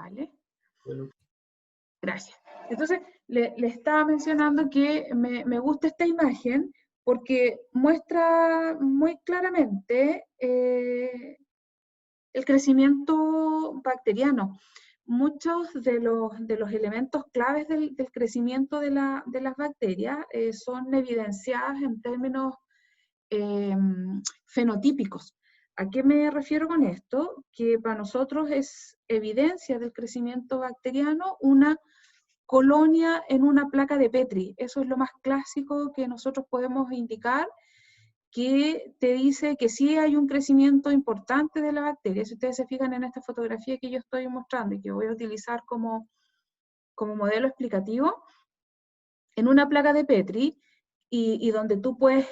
Vale. Bueno. Gracias. Entonces, le estaba mencionando que me gusta esta imagen porque muestra muy claramente el crecimiento bacteriano. Muchos de los elementos claves del crecimiento de las bacterias son evidenciadas en términos fenotípicos. ¿A qué me refiero con esto? Que para nosotros es evidencia del crecimiento bacteriano una colonia en una placa de Petri. Eso es lo más clásico que nosotros podemos indicar, que te dice que sí hay un crecimiento importante de la bacteria. Si ustedes se fijan en esta fotografía que yo estoy mostrando y que voy a utilizar como modelo explicativo, en una placa de Petri, y donde tú puedes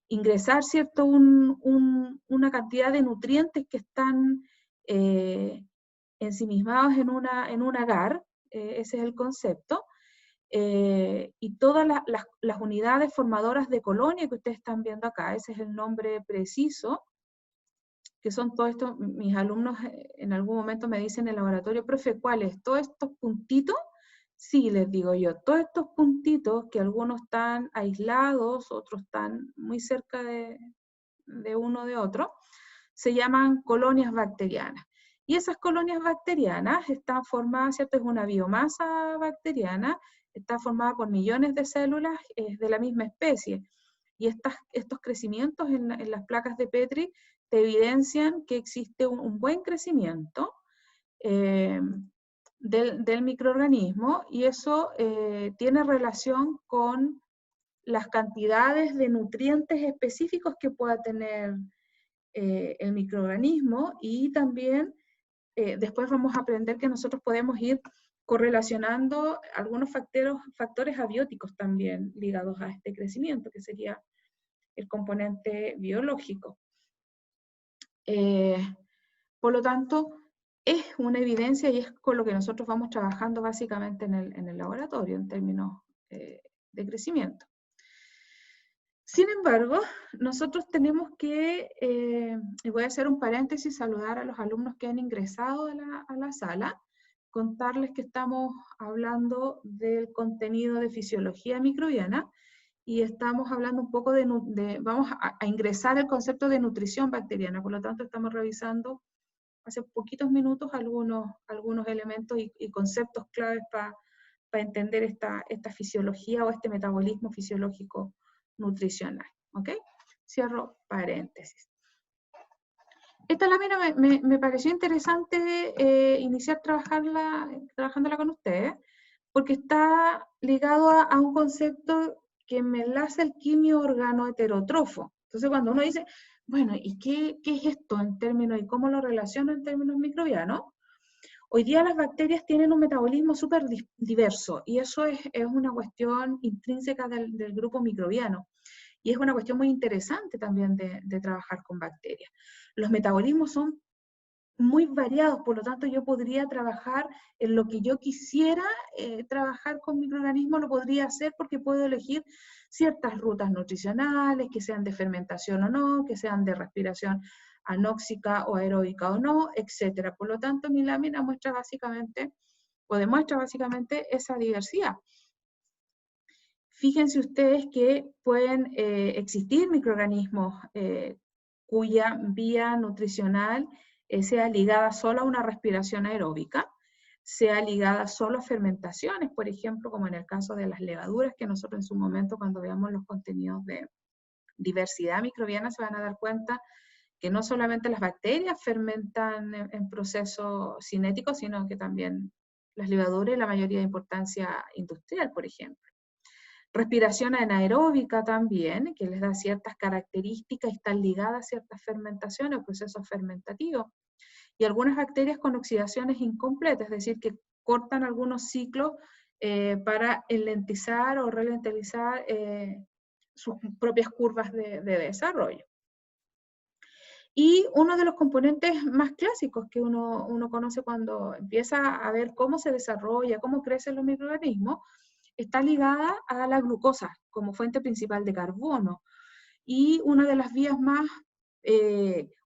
ingresar, ¿cierto?, una cantidad de nutrientes que están ensimismados en un agar, ese es el concepto, y todas las unidades formadoras de colonia que ustedes están viendo acá, ese es el nombre preciso, que son todos estos, mis alumnos en algún momento me dicen en el laboratorio, profe, ¿cuáles? Todos estos puntitos. Sí, les digo yo, todos estos puntitos, que algunos están aislados, otros están muy cerca de uno de otro, se llaman colonias bacterianas. Y esas colonias bacterianas están formadas, ¿cierto? Es una biomasa bacteriana, está formada por millones de células de la misma especie. Y estos crecimientos en las placas de Petri te evidencian que existe un buen crecimiento del microorganismo, y eso tiene relación con las cantidades de nutrientes específicos que pueda tener el microorganismo, y también después vamos a aprender que nosotros podemos ir correlacionando algunos factores abióticos también ligados a este crecimiento, que sería el componente biológico. Por lo tanto, es una evidencia y es con lo que nosotros vamos trabajando básicamente en el laboratorio en términos de crecimiento. Sin embargo, nosotros tenemos que, y voy a hacer un paréntesis, saludar a los alumnos que han ingresado a la sala, contarles que estamos hablando del contenido de fisiología microbiana y estamos hablando un poco vamos a ingresar el concepto de nutrición bacteriana, por lo tanto estamos revisando hace poquitos minutos algunos elementos y conceptos claves para entender esta fisiología o este metabolismo fisiológico nutricional, ¿ok? Cierro paréntesis. Esta lámina me pareció interesante iniciar trabajándola con ustedes, porque está ligado a un concepto que me enlaza el quimio órgano heterótrofo. Entonces, cuando uno dice, bueno, ¿y qué es esto en términos, y cómo lo relaciono en términos microbianos? Hoy día las bacterias tienen un metabolismo súper diverso, y eso es una cuestión intrínseca del grupo microbiano. Y es una cuestión muy interesante también de trabajar con bacterias. Los metabolismos son muy variados, por lo tanto yo podría trabajar en lo que yo quisiera trabajar con microorganismos, lo podría hacer porque puedo elegir ciertas rutas nutricionales, que sean de fermentación o no, que sean de respiración anóxica o aeróbica o no, etc. Por lo tanto, mi lámina muestra básicamente, o demuestra básicamente esa diversidad. Fíjense ustedes que pueden existir microorganismos cuya vía nutricional sea ligada solo a una respiración aeróbica, sea ligada solo a fermentaciones, por ejemplo, como en el caso de las levaduras, que nosotros en su momento, cuando veamos los contenidos de diversidad microbiana, se van a dar cuenta que no solamente las bacterias fermentan en proceso cinético, sino que también las levaduras y la mayoría de importancia industrial, por ejemplo. Respiración anaeróbica también, que les da ciertas características y están ligadas a ciertas fermentaciones o procesos fermentativos. Y algunas bacterias con oxidaciones incompletas, es decir, que cortan algunos ciclos para enlentizar o ralentizar sus propias curvas de desarrollo. Y uno de los componentes más clásicos que uno conoce cuando empieza a ver cómo se desarrolla, cómo crecen los microorganismos, está ligada a la glucosa como fuente principal de carbono. Y una de las vías más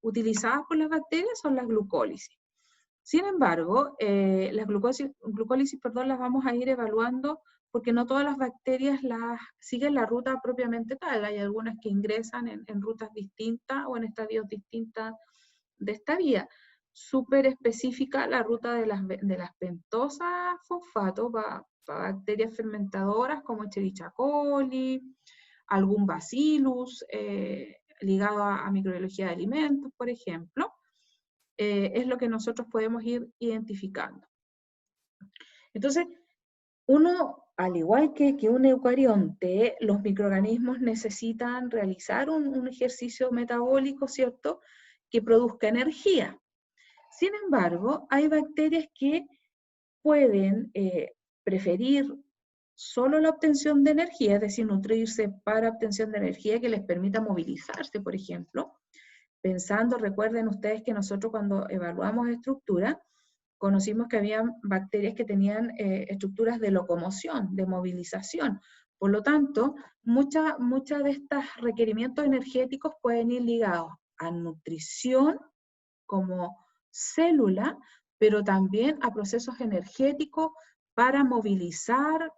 utilizadas por las bacterias son la glucólisis. Sin embargo, las glucólisis, las vamos a ir evaluando porque no todas las bacterias siguen la ruta propiamente tal. Hay algunas que ingresan en rutas distintas o en estadios distintos de esta vía. Súper específica la ruta de las pentosas fosfato para bacterias fermentadoras como Escherichia coli, algún bacillus ligado a microbiología de alimentos, por ejemplo. Es lo que nosotros podemos ir identificando. Entonces, uno, al igual que un eucarionte, los microorganismos necesitan realizar un ejercicio metabólico, ¿cierto?, que produzca energía. Sin embargo, hay bacterias que pueden preferir solo la obtención de energía, es decir, nutrirse para obtención de energía que les permita movilizarse, por ejemplo. Pensando, recuerden ustedes que nosotros cuando evaluamos estructura, conocimos que había bacterias que tenían estructuras de locomoción, de movilización. Por lo tanto, muchos de estos requerimientos energéticos pueden ir ligados a nutrición como célula, pero también a procesos energéticos para movilizar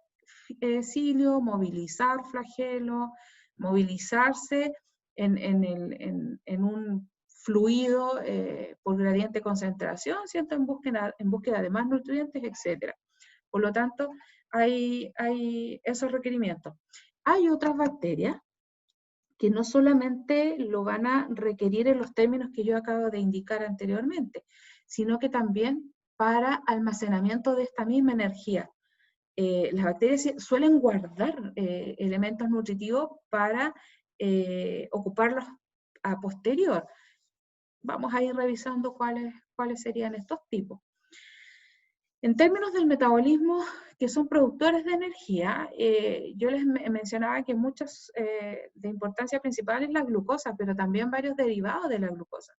cilio, movilizar flagelo, movilizarse en un fluido por gradiente de concentración, ¿cierto? En búsqueda de más nutrientes, etc. Por lo tanto, hay esos requerimientos. Hay otras bacterias que no solamente lo van a requerir en los términos que yo acabo de indicar anteriormente, sino que también para almacenamiento de esta misma energía. Las bacterias suelen guardar elementos nutritivos para ocuparlos a posterior. Vamos a ir revisando cuáles serían estos tipos. En términos del metabolismo, que son productores de energía, yo les mencionaba que muchos de importancia principal es la glucosa, pero también varios derivados de la glucosa.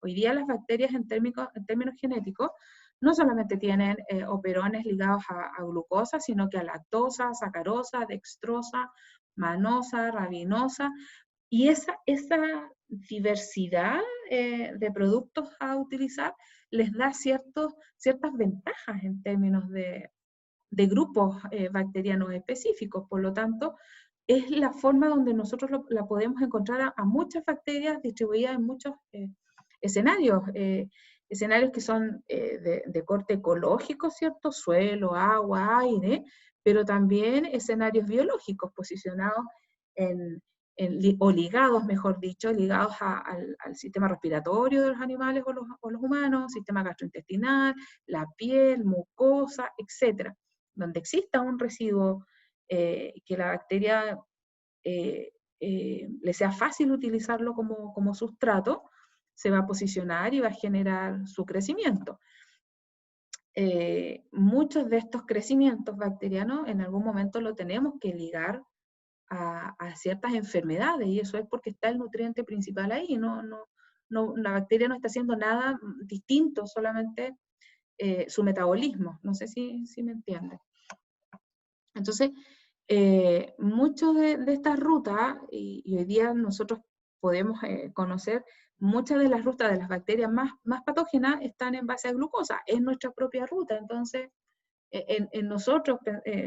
Hoy día las bacterias en términos genéticos no solamente tienen operones ligados a glucosa, sino que a lactosa, sacarosa, dextrosa, manosa, rabinosa, y esa diversidad de productos a utilizar les da ciertas ventajas en términos de grupos bacterianos específicos. Por lo tanto, es la forma donde nosotros la podemos encontrar a muchas bacterias distribuidas en muchos escenarios. Escenarios que son de corte ecológico, ¿cierto? Suelo, agua, aire, pero también escenarios biológicos posicionados o ligados, mejor dicho, ligados al sistema respiratorio de los animales o los humanos, sistema gastrointestinal, la piel, mucosa, etc. Donde exista un residuo que la bacteria le sea fácil utilizarlo como sustrato, se va a posicionar y va a generar su crecimiento. Muchos de estos crecimientos bacterianos en algún momento lo tenemos que ligar a ciertas enfermedades, y eso es porque está el nutriente principal ahí. La bacteria no está haciendo nada distinto, solamente su metabolismo. No sé si me entienden. Entonces, muchas de estas rutas, y hoy día nosotros podemos conocer, muchas de las rutas de las bacterias más patógenas están en base a glucosa, es nuestra propia ruta. Entonces, en nosotros,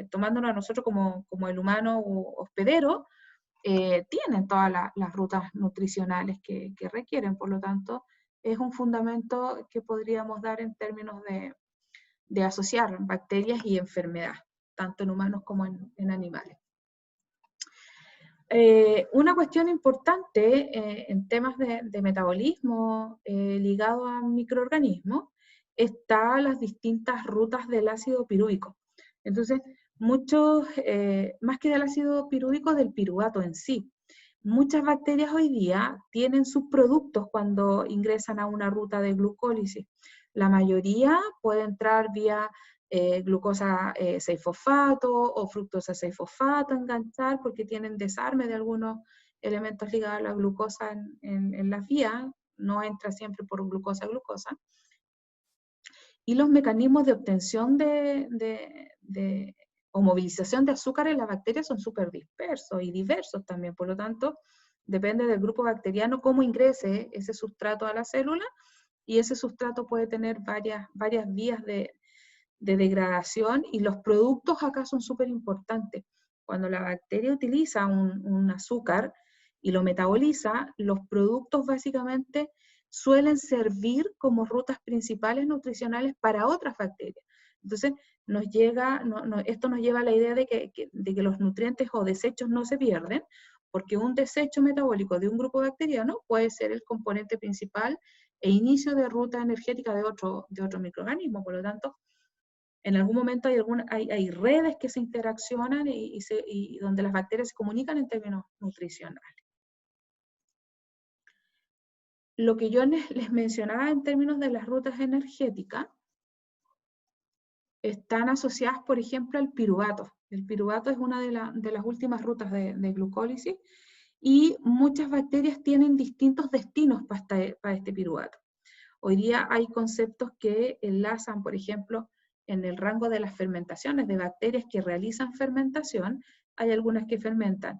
tomándonos a nosotros como el humano hospedero, tienen todas las rutas nutricionales que requieren. Por lo tanto, es un fundamento que podríamos dar en términos de asociar bacterias y enfermedad, tanto en humanos como en animales. Una cuestión importante en temas de metabolismo ligado a microorganismos está las distintas rutas del ácido pirúvico. Entonces, más que del ácido pirúvico, del piruvato en sí. Muchas bacterias hoy día tienen subproductos cuando ingresan a una ruta de glucólisis. La mayoría puede entrar vía glucosa 6-fosfato o fructosa 6-fosfato, enganchar, porque tienen desarme de algunos elementos ligados a la glucosa en las vías, no entra siempre por glucosa-glucosa. Y los mecanismos de obtención o movilización de azúcar en las bacterias son súper dispersos y diversos también. Por lo tanto, depende del grupo bacteriano cómo ingrese ese sustrato a la célula, y ese sustrato puede tener varias vías de degradación, y los productos acá son súper importantes. Cuando la bacteria utiliza un azúcar y lo metaboliza, los productos básicamente suelen servir como rutas principales nutricionales para otras bacterias. Entonces, esto nos lleva a la idea de que los nutrientes o desechos no se pierden, porque un desecho metabólico de un grupo bacteriano puede ser el componente principal e inicio de ruta energética de otro microorganismo. Por lo tanto, en algún momento hay redes que se interaccionan y donde las bacterias se comunican en términos nutricionales. Lo que yo les mencionaba en términos de las rutas energéticas están asociadas, por ejemplo, al piruvato. El piruvato es una de las últimas rutas de glucólisis, y muchas bacterias tienen distintos destinos para este piruvato. Hoy día hay conceptos que enlazan, por ejemplo, en el rango de las fermentaciones de bacterias que realizan fermentación. Hay algunas que fermentan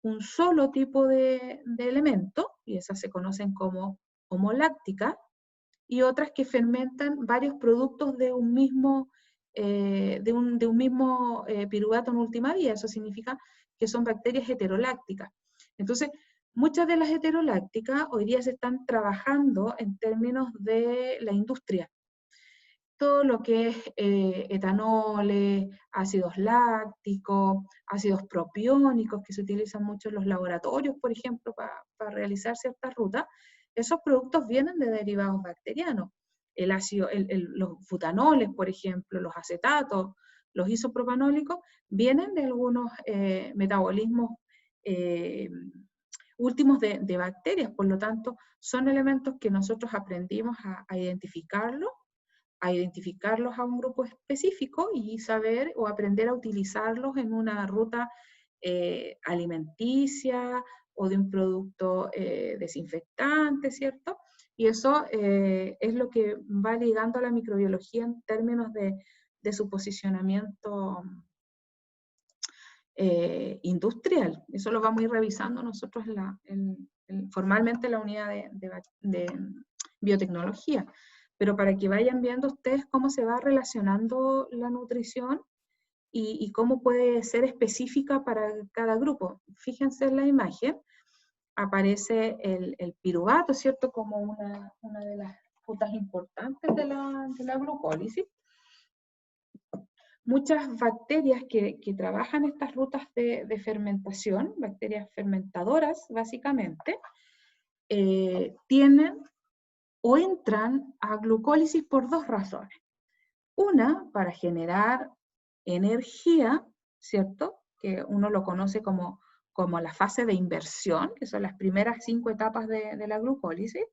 un solo tipo de elemento, y esas se conocen como homolácticas, y otras que fermentan varios productos de un mismo, piruvato en última vía. Eso significa que son bacterias heterolácticas. Entonces, muchas de las heterolácticas hoy día se están trabajando en términos de la industria. Todo lo que es etanoles, ácidos lácticos, ácidos propiónicos, que se utilizan mucho en los laboratorios, por ejemplo, para realizar ciertas rutas, esos productos vienen de derivados bacterianos. Los butanoles, por ejemplo, los acetatos, los isopropanólicos, vienen de algunos metabolismos últimos de bacterias. Por lo tanto, son elementos que nosotros aprendimos a identificarlos a un grupo específico y saber o aprender a utilizarlos en una ruta alimenticia o de un producto desinfectante, ¿cierto? Y eso es lo que va ligando a la microbiología en términos de su posicionamiento industrial. Eso lo vamos a ir revisando nosotros formalmente en la unidad de biotecnología. Pero para que vayan viendo ustedes cómo se va relacionando la nutrición y cómo puede ser específica para cada grupo. Fíjense en la imagen, aparece el piruvato, ¿cierto? Como una de las rutas importantes de la glucólisis. Muchas bacterias que trabajan estas rutas de fermentación, bacterias fermentadoras básicamente, tienen o entran a glucólisis por dos razones. Una, para generar energía, ¿cierto? Que uno lo conoce como la fase de inversión, que son las primeras 5 etapas de la glucólisis,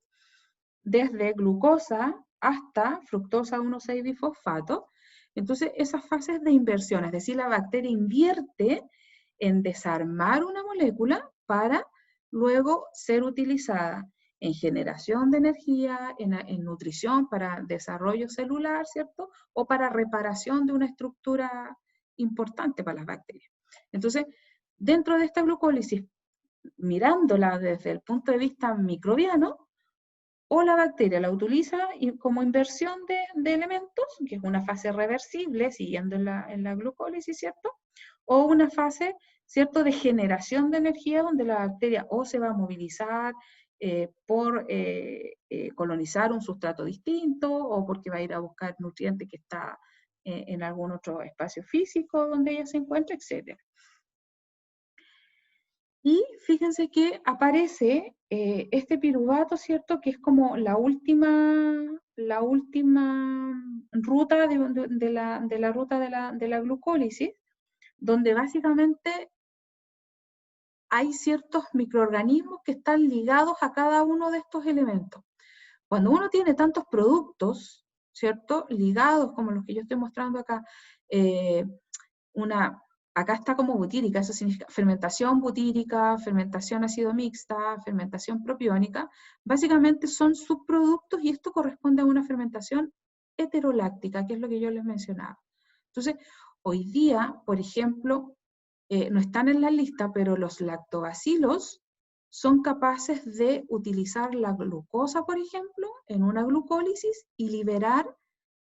desde glucosa hasta fructosa 1,6-bifosfato. Entonces, esas fases de inversión, es decir, la bacteria invierte en desarmar una molécula para luego ser utilizada en generación de energía, en nutrición para desarrollo celular, ¿cierto? O para reparación de una estructura importante para las bacterias. Entonces, dentro de esta glucólisis, mirándola desde el punto de vista microbiano, o la bacteria la utiliza como inversión de elementos, que es una fase reversible, siguiendo en la glucólisis, ¿cierto? O una fase, ¿cierto?, de generación de energía, donde la bacteria o se va a movilizar por colonizar un sustrato distinto, o porque va a ir a buscar nutrientes que está en algún otro espacio físico donde ella se encuentra, etc. Y fíjense que aparece este piruvato, ¿cierto?, que es como la última ruta de la ruta de la glucólisis, donde básicamente hay ciertos microorganismos que están ligados a cada uno de estos elementos. Cuando uno tiene tantos productos, ¿cierto?, ligados como los que yo estoy mostrando acá, acá está como butírica, eso significa fermentación butírica, fermentación ácido mixta, fermentación propiónica, básicamente son subproductos, y esto corresponde a una fermentación heteroláctica, que es lo que yo les mencionaba. Entonces, hoy día, por ejemplo, no están en la lista, pero los lactobacilos son capaces de utilizar la glucosa, por ejemplo, en una glucólisis y liberar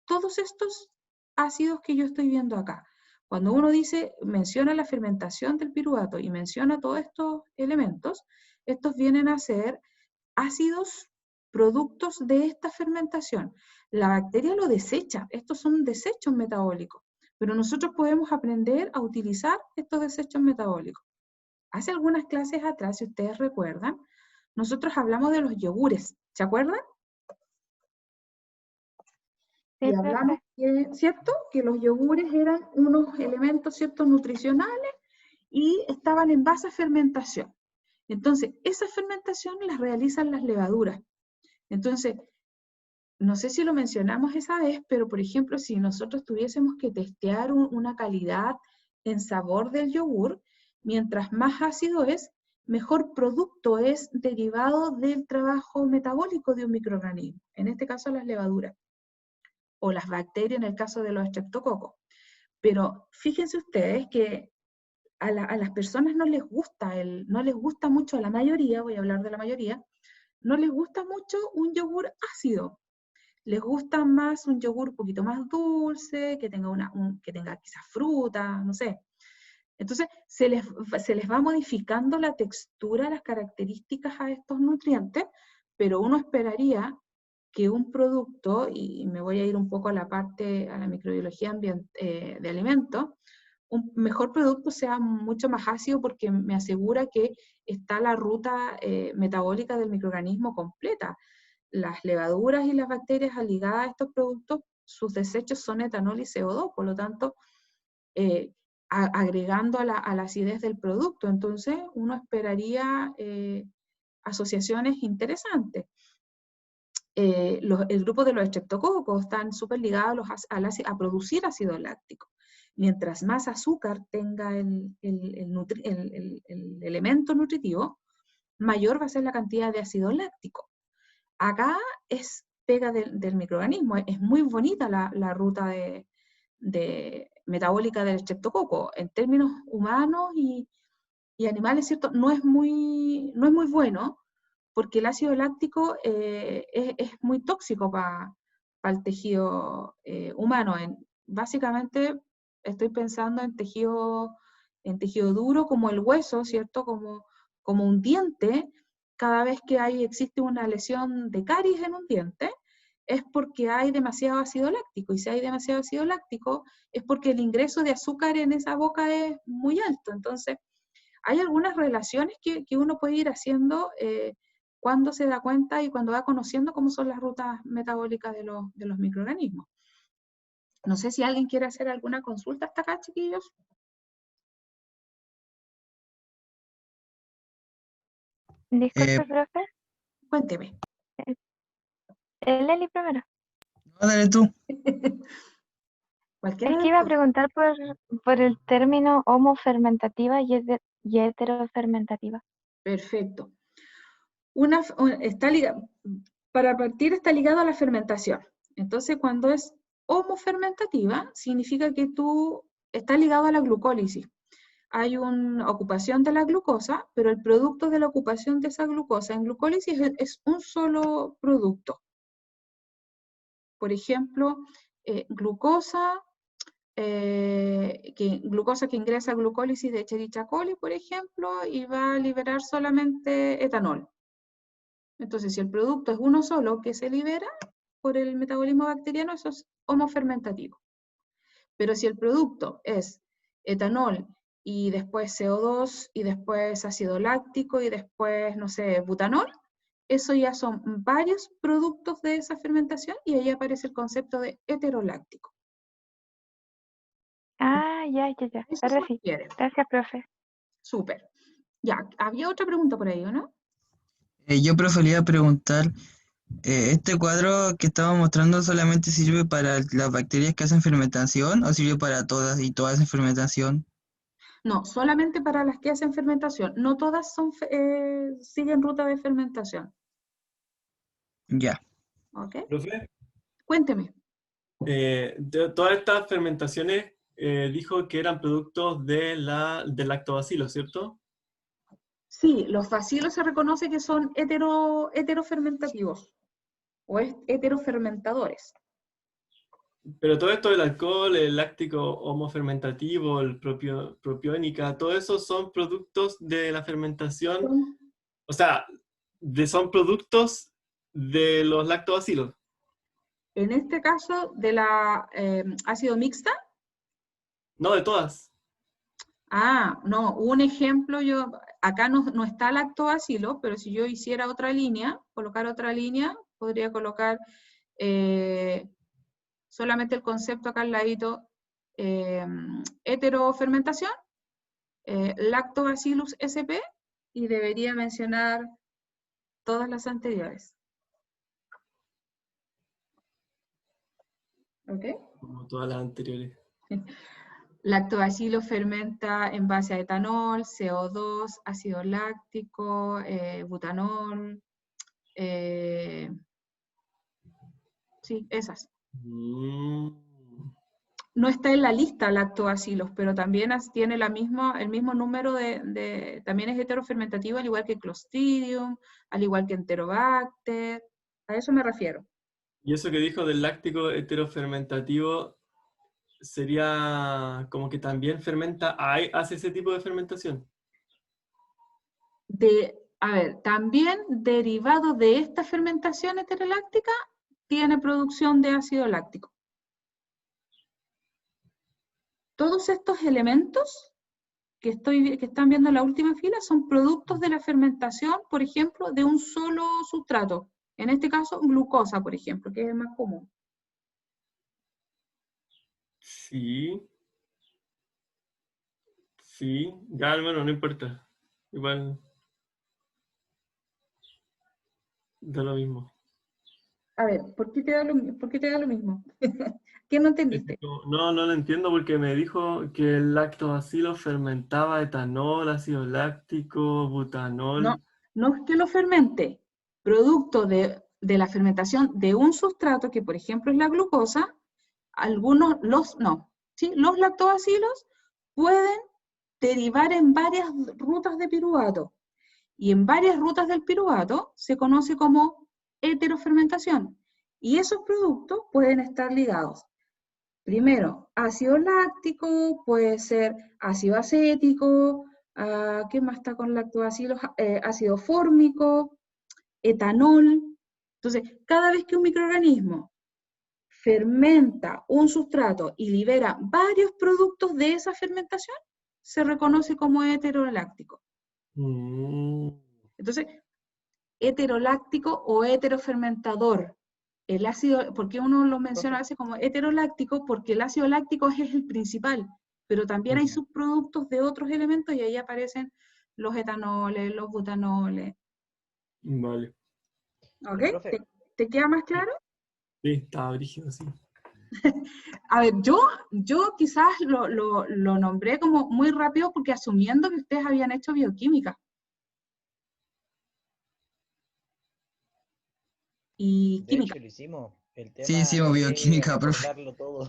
todos estos ácidos que yo estoy viendo acá. Cuando uno menciona la fermentación del piruvato y menciona todos estos elementos, estos vienen a ser ácidos productos de esta fermentación. La bacteria lo desecha, estos son desechos metabólicos, pero nosotros podemos aprender a utilizar estos desechos metabólicos. Hace algunas clases atrás, si ustedes recuerdan, nosotros hablamos de los yogures, ¿se acuerdan? Sí, Y hablamos, ¿cierto? Que los yogures eran unos elementos, ¿cierto?, nutricionales y estaban en base a fermentación. Entonces, esa fermentación las realizan las levaduras. Entonces, no sé si lo mencionamos esa vez, pero por ejemplo, si nosotros tuviésemos que testear una calidad en sabor del yogur, mientras más ácido es, mejor producto es derivado del trabajo metabólico de un microorganismo, en este caso las levaduras, o las bacterias en el caso de los estreptococos. Pero fíjense ustedes que a las personas no les gusta mucho, a la mayoría, voy a hablar de la mayoría, no les gusta mucho un yogur ácido. Les gusta más un yogur un poquito más dulce, que tenga quizás fruta, no sé. Entonces, se les va modificando la textura, las características a estos nutrientes, pero uno esperaría que un producto, y me voy a ir un poco a la microbiología de alimentos, un mejor producto sea mucho más ácido porque me asegura que está la ruta metabólica del microorganismo completa. Las levaduras y las bacterias ligadas a estos productos, sus desechos son etanol y CO2, por lo tanto, agregando a la acidez del producto. Entonces, uno esperaría asociaciones interesantes. El grupo de los estreptococos están súper ligados a producir ácido láctico. Mientras más azúcar tenga el elemento nutritivo, mayor va a ser la cantidad de ácido láctico. Acá es pega del microorganismo, es muy bonita la ruta metabólica del estreptococo. En términos humanos y animales, ¿cierto? No es muy bueno, porque el ácido láctico es muy tóxico para el tejido humano. Básicamente estoy pensando en tejido duro como el hueso, ¿cierto? Como un diente. Cada vez que existe una lesión de caries en un diente, es porque hay demasiado ácido láctico. Y si hay demasiado ácido láctico, es porque el ingreso de azúcar en esa boca es muy alto. Entonces, hay algunas relaciones que uno puede ir haciendo cuando se da cuenta y cuando va conociendo cómo son las rutas metabólicas de los microorganismos. No sé si alguien quiere hacer alguna consulta hasta acá, chiquillos. Disculpe, profe. Cuénteme. Leli primero. No, dale tú. Cualquiera Es de que iba a los dos. preguntar por el término homofermentativa y heterofermentativa. Perfecto. Para partir está ligado a la fermentación. Entonces, cuando es homofermentativa, significa que está ligado a la glucólisis. Hay una ocupación de la glucosa, pero el producto de la ocupación de esa glucosa en glucólisis es un solo producto. Por ejemplo, glucosa que ingresa a glucólisis de Escherichia coli, por ejemplo, y va a liberar solamente etanol. Entonces, si el producto es uno solo que se libera por el metabolismo bacteriano, eso es homofermentativo. Pero si el producto es etanol y después CO2 y después ácido láctico y después, no sé, butanol, eso ya son varios productos de esa fermentación y ahí aparece el concepto de heteroláctico. Ah, ya. Eso Ahora se sí. refiere. Gracias, profe. Súper. Ya, había otra pregunta por ahí, ¿o no? Yo prefería preguntar, ¿este cuadro que estaba mostrando solamente sirve para las bacterias que hacen fermentación o sirve para todas y todas hacen fermentación? No, solamente para las que hacen fermentación. No todas siguen ruta de fermentación. Ya. ¿Ok? Profe, Cuénteme. todas estas fermentaciones dijo que eran productos del lactobacilo, ¿cierto? Sí, los bacilos se reconoce que son heterofermentativos o heterofermentadores. Pero todo esto del alcohol, el láctico homofermentativo, el propiónica, todo eso son productos de la fermentación, Son- o sea, son productos de los lactobacilos. En este caso, de la ácido mixta, No de todas. no, un ejemplo, acá no está lactobacilo, pero si yo hiciera otra línea, colocar otra línea, podría colocar solamente el concepto acá al ladito, heterofermentación, Lactobacillus sp, y debería mencionar todas las anteriores. ¿Ok? Como todas las anteriores. Lactobacillus fermenta en base a etanol, CO2, ácido láctico, butanol. Sí, esas. No está en la lista lactobacilos, pero también tiene el mismo número también es heterofermentativo, al igual que Clostridium, al igual que Enterobacter. A eso me refiero. Y eso que dijo del láctico heterofermentativo sería como que también fermenta, hace ese tipo de fermentación. A ver, también derivado de esta fermentación heteroláctica, tiene producción de ácido láctico. Todos estos elementos que están viendo en la última fila son productos de la fermentación, por ejemplo, de un solo sustrato. En este caso, glucosa, por ejemplo, que es el más común. Sí. Sí, ya bueno, no importa. Igual da lo mismo. A ver, ¿por qué te da lo mismo? ¿Qué no entendiste? No lo entiendo porque me dijo que el lactobacilo fermentaba etanol, ácido láctico, butanol. No, no es que lo fermente. Producto de la fermentación de un sustrato, que por ejemplo es la glucosa, los lactobacilos pueden derivar en varias rutas de piruvato. Y en varias rutas del piruvato se conoce como heterofermentación. Y esos productos pueden estar ligados. Primero, ácido láctico, puede ser ácido acético, ¿qué más está con lactobacilos? Ácido fórmico, etanol. Entonces, cada vez que un microorganismo fermenta un sustrato y libera varios productos de esa fermentación, se reconoce como heteroláctico. Entonces, heteroláctico o heterofermentador. El ácido, ¿por qué uno lo menciona a veces como heteroláctico? Porque el ácido láctico es el principal, pero también hay subproductos de otros elementos y ahí aparecen los etanoles, los butanoles. Vale. ¿Ok? Profe. ¿Te queda más claro? Sí, estaba brígido, sí. A ver, yo quizás lo nombré como muy rápido porque asumiendo que ustedes habían hecho bioquímica. Y De química. hecho, lo hicimos. El tema Sí, hicimos es bioquímica, profe. recordarlo todo.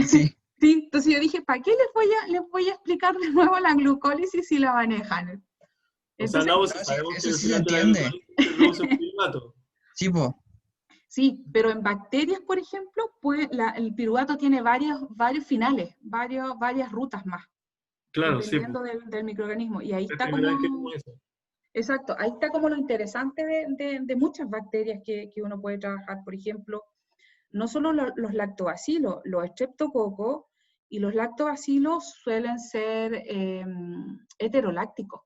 Sí. Sí, entonces yo dije, ¿para qué les voy a explicar de nuevo la glucólisis si la manejan? O sea, Entonces, no, pues No, sí, sabemos que eso al sí se final de la entiende. glucólisis se produce un piruvato. Sí, po. sí, pero en bacterias, por ejemplo, el piruvato tiene varios finales, varias rutas más, Claro, sí. dependiendo del microorganismo. Y ahí Es está primera vez que como, como eso. exacto, ahí está como lo interesante de muchas bacterias que uno puede trabajar. Por ejemplo, no solo los lactobacilos, los estreptococos y los lactobacilos suelen ser heterolácticos.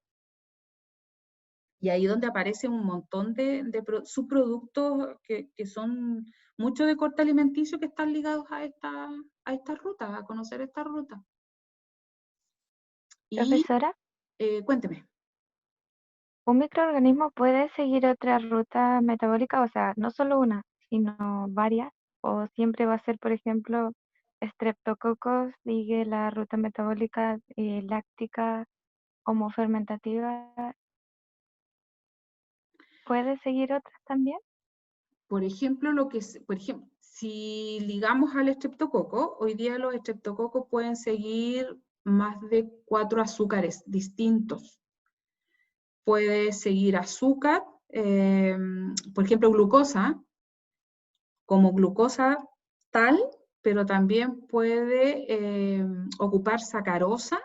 Y ahí donde aparece un montón de subproductos que son mucho de corte alimenticio que están ligados a esta ruta, a conocer esta ruta. Y Profesora, cuénteme. ¿un microorganismo puede seguir otra ruta metabólica? O sea, no solo una, sino varias. O siempre va a ser, por ejemplo, Streptococcus sigue la ruta metabólica láctica homofermentativa. ¿Puede seguir otras también? Por ejemplo, si ligamos al estreptococo, hoy día los estreptococos pueden seguir más de 4 azúcares distintos. puede seguir azúcar, por ejemplo, glucosa, como glucosa tal, pero también puede ocupar sacarosa,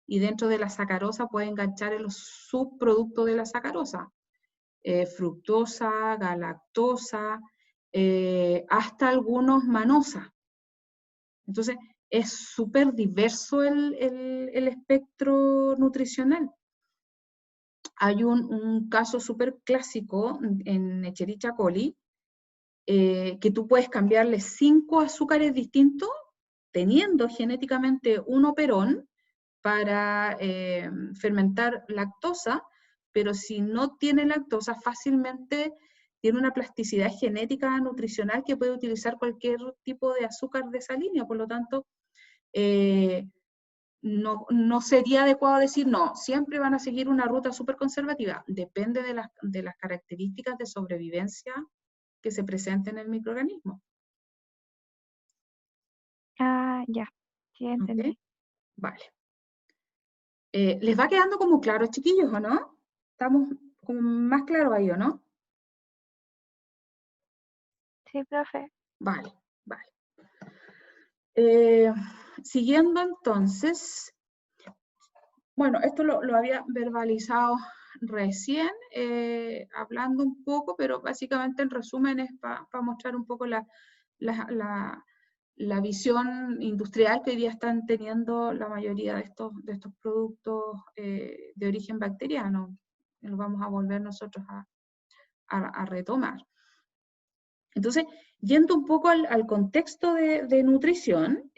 y dentro de la sacarosa puede enganchar en los subproductos de la sacarosa, fructosa, galactosa, hasta algunos manosa. Entonces, es súper diverso el espectro nutricional. Hay un caso súper clásico en Escherichia coli, que tú puedes cambiarle 5 azúcares distintos, teniendo genéticamente un operón para fermentar lactosa, pero si no tiene lactosa, fácilmente tiene una plasticidad genética nutricional que puede utilizar cualquier tipo de azúcar de esa línea. Por lo tanto, no sería adecuado decir, no, siempre van a seguir una ruta súper conservativa. Depende de las características de sobrevivencia que se presenten en el microorganismo. Ah, ya, sí entendí. ¿Ok? Vale. ¿Les va quedando como claro, chiquillos, o no? ¿Estamos como más claros ahí, o no? Sí, profe. Vale, vale. Siguiendo entonces, bueno, esto lo había verbalizado recién, hablando un poco, pero básicamente en resumen es para mostrar un poco la visión industrial que hoy día están teniendo la mayoría de estos productos de origen bacteriano. Los vamos a volver nosotros a retomar. Entonces, yendo un poco al contexto de nutrición,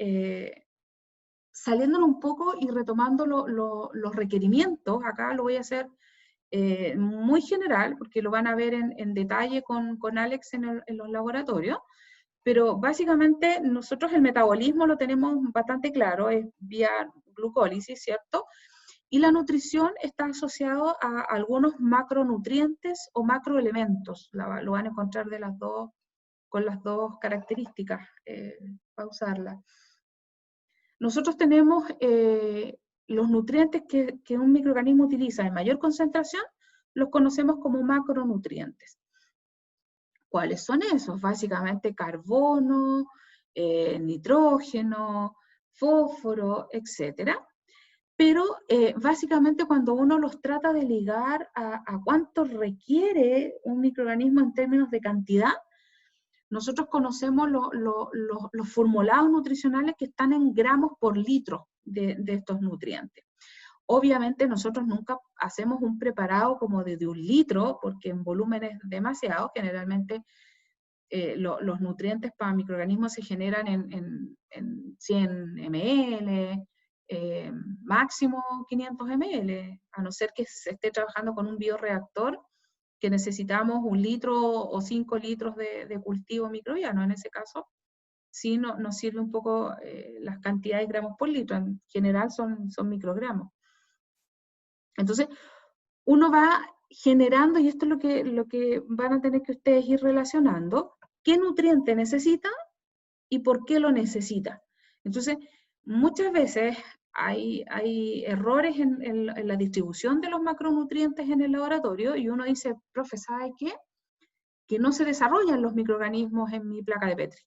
saliéndolo un poco y retomando los requerimientos, acá lo voy a hacer muy general, porque lo van a ver en detalle con Alex en los laboratorios, pero básicamente nosotros el metabolismo lo tenemos bastante claro, es vía glucólisis, ¿cierto? Y la nutrición está asociado a algunos macronutrientes o macroelementos, lo van a encontrar con las dos características para usarla. Nosotros tenemos los nutrientes que un microorganismo utiliza en mayor concentración, los conocemos como macronutrientes. ¿Cuáles son esos? Básicamente carbono, nitrógeno, fósforo, etc. Pero básicamente cuando uno los trata de ligar a cuánto requiere un microorganismo en términos de cantidad, nosotros conocemos los formulados nutricionales que están en gramos por litro de estos nutrientes. Obviamente nosotros nunca hacemos un preparado como de 1 litro, porque en volúmenes demasiado, generalmente los nutrientes para microorganismos se generan en 100 ml, máximo 500 ml, a no ser que se esté trabajando con un bioreactor, que necesitamos 1 litro o 5 litros de cultivo microbiano. En ese caso, sí nos sirve un poco las cantidades de gramos por litro, en general son microgramos. Entonces, uno va generando, y esto es lo que van a tener que ustedes ir relacionando, qué nutriente necesita y por qué lo necesita. Entonces, muchas veces hay errores en la distribución de los macronutrientes en el laboratorio y uno dice, profe, ¿sabe qué? Que no se desarrollan los microorganismos en mi placa de Petri.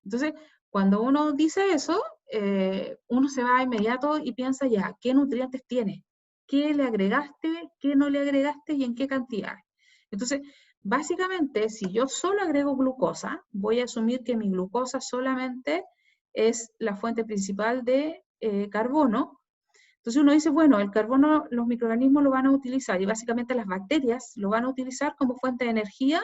Entonces, cuando uno dice eso, uno se va inmediato y piensa ya, ¿qué nutrientes tiene? ¿Qué le agregaste? ¿Qué no le agregaste? ¿Y en qué cantidad? Entonces, básicamente, si yo solo agrego glucosa, voy a asumir que mi glucosa solamente es la fuente principal de carbono. Entonces uno dice, bueno, el carbono los microorganismos lo van a utilizar, y básicamente las bacterias lo van a utilizar como fuente de energía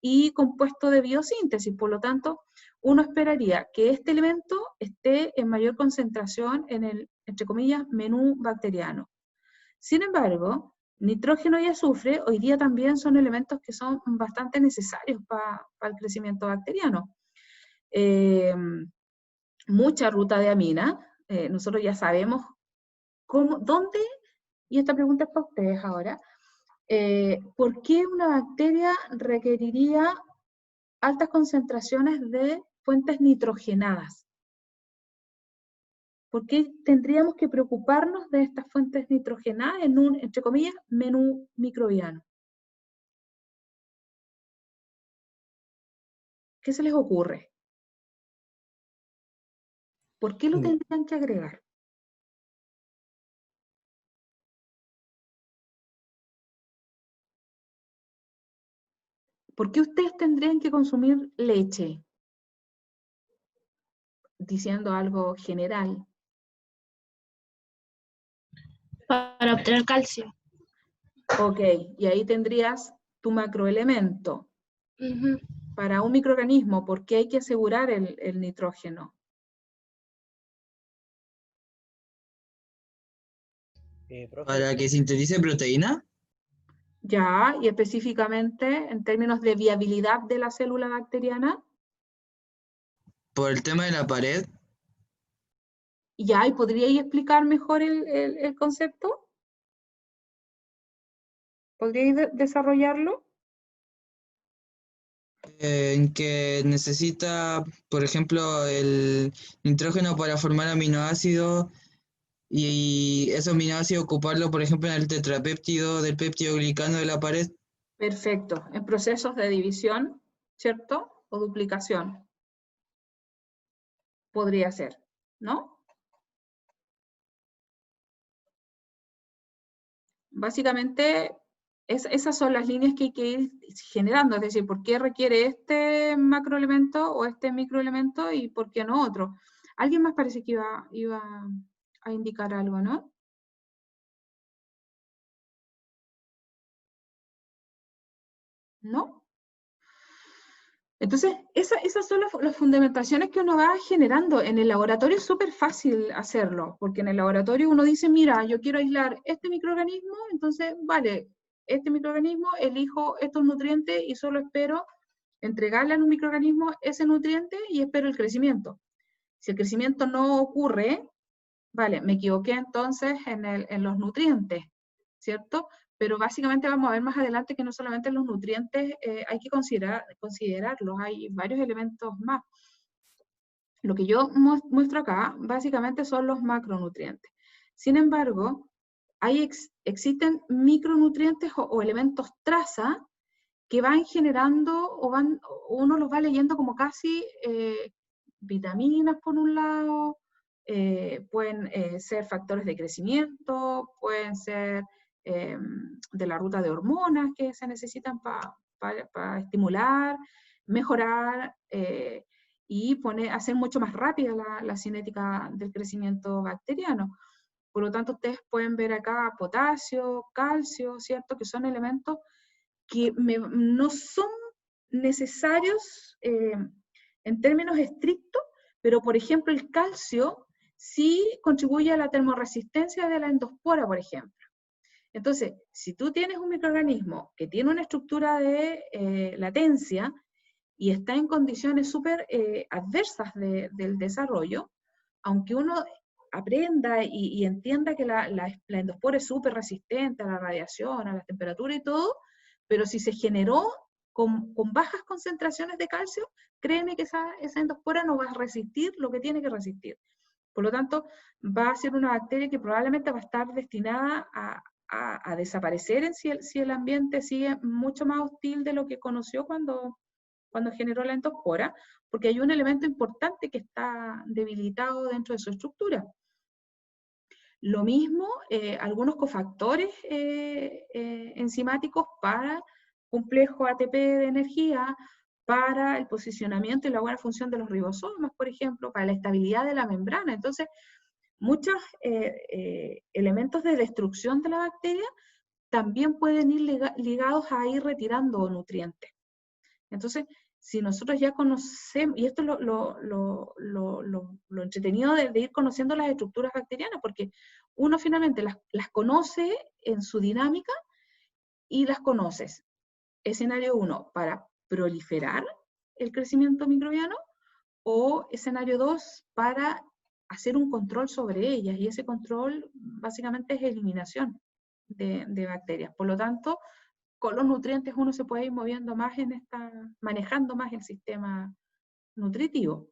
y compuesto de biosíntesis. Por lo tanto, uno esperaría que este elemento esté en mayor concentración en el, entre comillas, menú bacteriano. Sin embargo, nitrógeno y azufre hoy día también son elementos que son bastante necesarios para el crecimiento bacteriano. Mucha ruta de amina, nosotros ya sabemos dónde, y esta pregunta es para ustedes ahora, ¿por qué una bacteria requeriría altas concentraciones de fuentes nitrogenadas? ¿Por qué tendríamos que preocuparnos de estas fuentes nitrogenadas en un, entre comillas, menú microbiano? ¿Qué se les ocurre? ¿Por qué lo tendrían que agregar? ¿Por qué ustedes tendrían que consumir leche? Diciendo algo general. Para obtener calcio. Ok, y ahí tendrías tu macroelemento. Ujú. Para un microorganismo, ¿por qué hay que asegurar el nitrógeno? Profe, ¿Para que sintetice proteína? Ya, y específicamente en términos de viabilidad de la célula bacteriana. ¿Por el tema de la pared? Ya, ¿y podríais explicar mejor el concepto? ¿Podríais desarrollarlo? En que necesita, por ejemplo, el nitrógeno para formar aminoácidos y esos aminoácidos ocuparlo, por ejemplo, en el tetrapéptido del péptidoglicano de la pared. Perfecto, en procesos de división, ¿cierto? O duplicación. Podría ser, ¿no? Básicamente, esas son las líneas que hay que ir generando, es decir, ¿por qué requiere este macroelemento o este microelemento y por qué no otro? Alguien más parece que iba a indicar algo, ¿no? ¿No? Entonces, esas son las fundamentaciones que uno va generando. En el laboratorio es súper fácil hacerlo, porque en el laboratorio uno dice, mira, yo quiero aislar este microorganismo, entonces, vale, este microorganismo, elijo estos nutrientes y solo espero entregarle a un microorganismo ese nutriente y espero el crecimiento. Si el crecimiento no ocurre, vale, me equivoqué entonces en los nutrientes, ¿cierto? Pero básicamente vamos a ver más adelante que no solamente los nutrientes hay que considerarlos, hay varios elementos más. Lo que yo muestro acá básicamente son los macronutrientes. Sin embargo, existen micronutrientes o elementos traza que van generando uno los va leyendo como casi vitaminas por un lado, pueden ser factores de crecimiento, pueden ser de la ruta de hormonas que se necesitan para estimular, mejorar y hacer mucho más rápida la cinética del crecimiento bacteriano. Por lo tanto, ustedes pueden ver acá potasio, calcio, ¿cierto? Que son elementos que no son necesarios en términos estrictos, pero por ejemplo el calcio sí contribuye a la termorresistencia de la endospora, por ejemplo. Entonces, si tú tienes un microorganismo que tiene una estructura de latencia y está en condiciones súper adversas del desarrollo, aunque uno aprenda y entienda que la endospora es súper resistente a la radiación, a la temperatura y todo, pero si se generó con bajas concentraciones de calcio, créeme que esa endospora no va a resistir lo que tiene que resistir. Por lo tanto, va a ser una bacteria que probablemente va a estar destinada a desaparecer si el ambiente sigue mucho más hostil de lo que conoció cuando generó la endospora, porque hay un elemento importante que está debilitado dentro de su estructura. Lo mismo, algunos cofactores enzimáticos para complejo ATP de energía, para el posicionamiento y la buena función de los ribosomas, por ejemplo, para la estabilidad de la membrana. Entonces, muchos elementos de destrucción de la bacteria también pueden ir ligados a ir retirando nutrientes. Entonces, si nosotros ya conocemos, y esto es lo entretenido de ir conociendo las estructuras bacterianas, porque uno finalmente las conoce en su dinámica y las conoces. Escenario 1, para proliferar el crecimiento microbiano, o escenario 2, para hacer un control sobre ellas, y ese control básicamente es eliminación de bacterias. Por lo tanto, con los nutrientes uno se puede ir moviendo más manejando más el sistema nutritivo.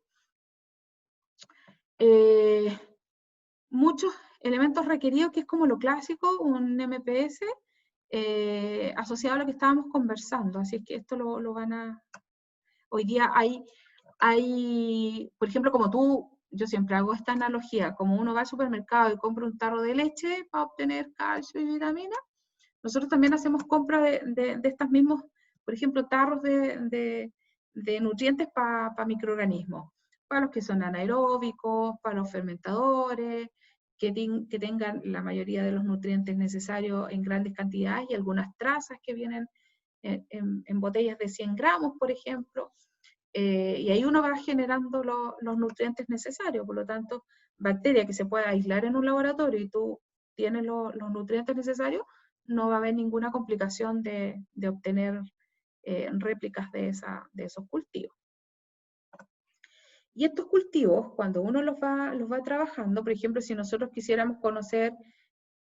muchos elementos requeridos, que es como lo clásico, un MPS, asociado a lo que estábamos conversando. Así es que esto lo van a... Hoy día hay, por ejemplo, como yo siempre hago esta analogía, como uno va al supermercado y compra un tarro de leche para obtener calcio y vitamina, nosotros también hacemos compra de estos mismos, por ejemplo, tarros de nutrientes para microorganismos, para los que son anaeróbicos, para los fermentadores, que tengan la mayoría de los nutrientes necesarios en grandes cantidades y algunas trazas que vienen en botellas de 100 gramos, por ejemplo. Y ahí uno va generando los nutrientes necesarios. Por lo tanto, bacteria que se pueda aislar en un laboratorio y tú tienes los nutrientes necesarios, no va a haber ninguna complicación de obtener réplicas de esos cultivos. Y estos cultivos, cuando uno los va trabajando, por ejemplo, si nosotros quisiéramos conocer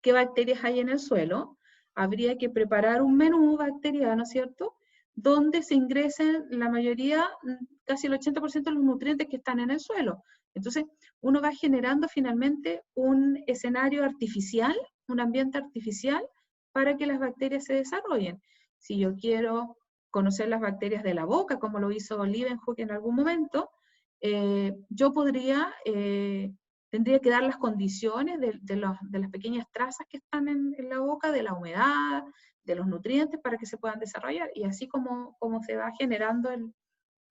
qué bacterias hay en el suelo, habría que preparar un menú bacteriano, ¿cierto?, donde se ingresen la mayoría, casi el 80% de los nutrientes que están en el suelo. Entonces, uno va generando finalmente un escenario artificial, un ambiente artificial, para que las bacterias se desarrollen. Si yo quiero conocer las bacterias de la boca, como lo hizo Leeuwenhoek en algún momento, yo tendría que dar las condiciones de las pequeñas trazas que están en la boca, de la humedad, de los nutrientes, para que se puedan desarrollar, y así como se va generando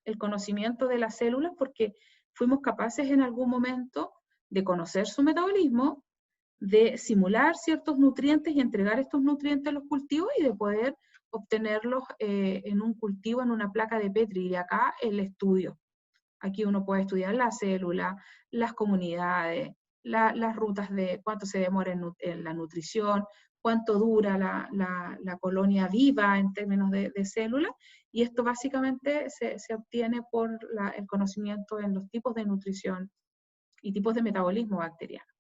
el conocimiento de las células, porque fuimos capaces en algún momento de conocer su metabolismo, de simular ciertos nutrientes y entregar estos nutrientes a los cultivos, y de poder obtenerlos en un cultivo, en una placa de Petri, y acá el estudio. Aquí uno puede estudiar la célula, las comunidades, las rutas de cuánto se demora en la nutrición, cuánto dura la colonia viva en términos de células, y esto básicamente se obtiene por el conocimiento en los tipos de nutrición y tipos de metabolismo bacteriano.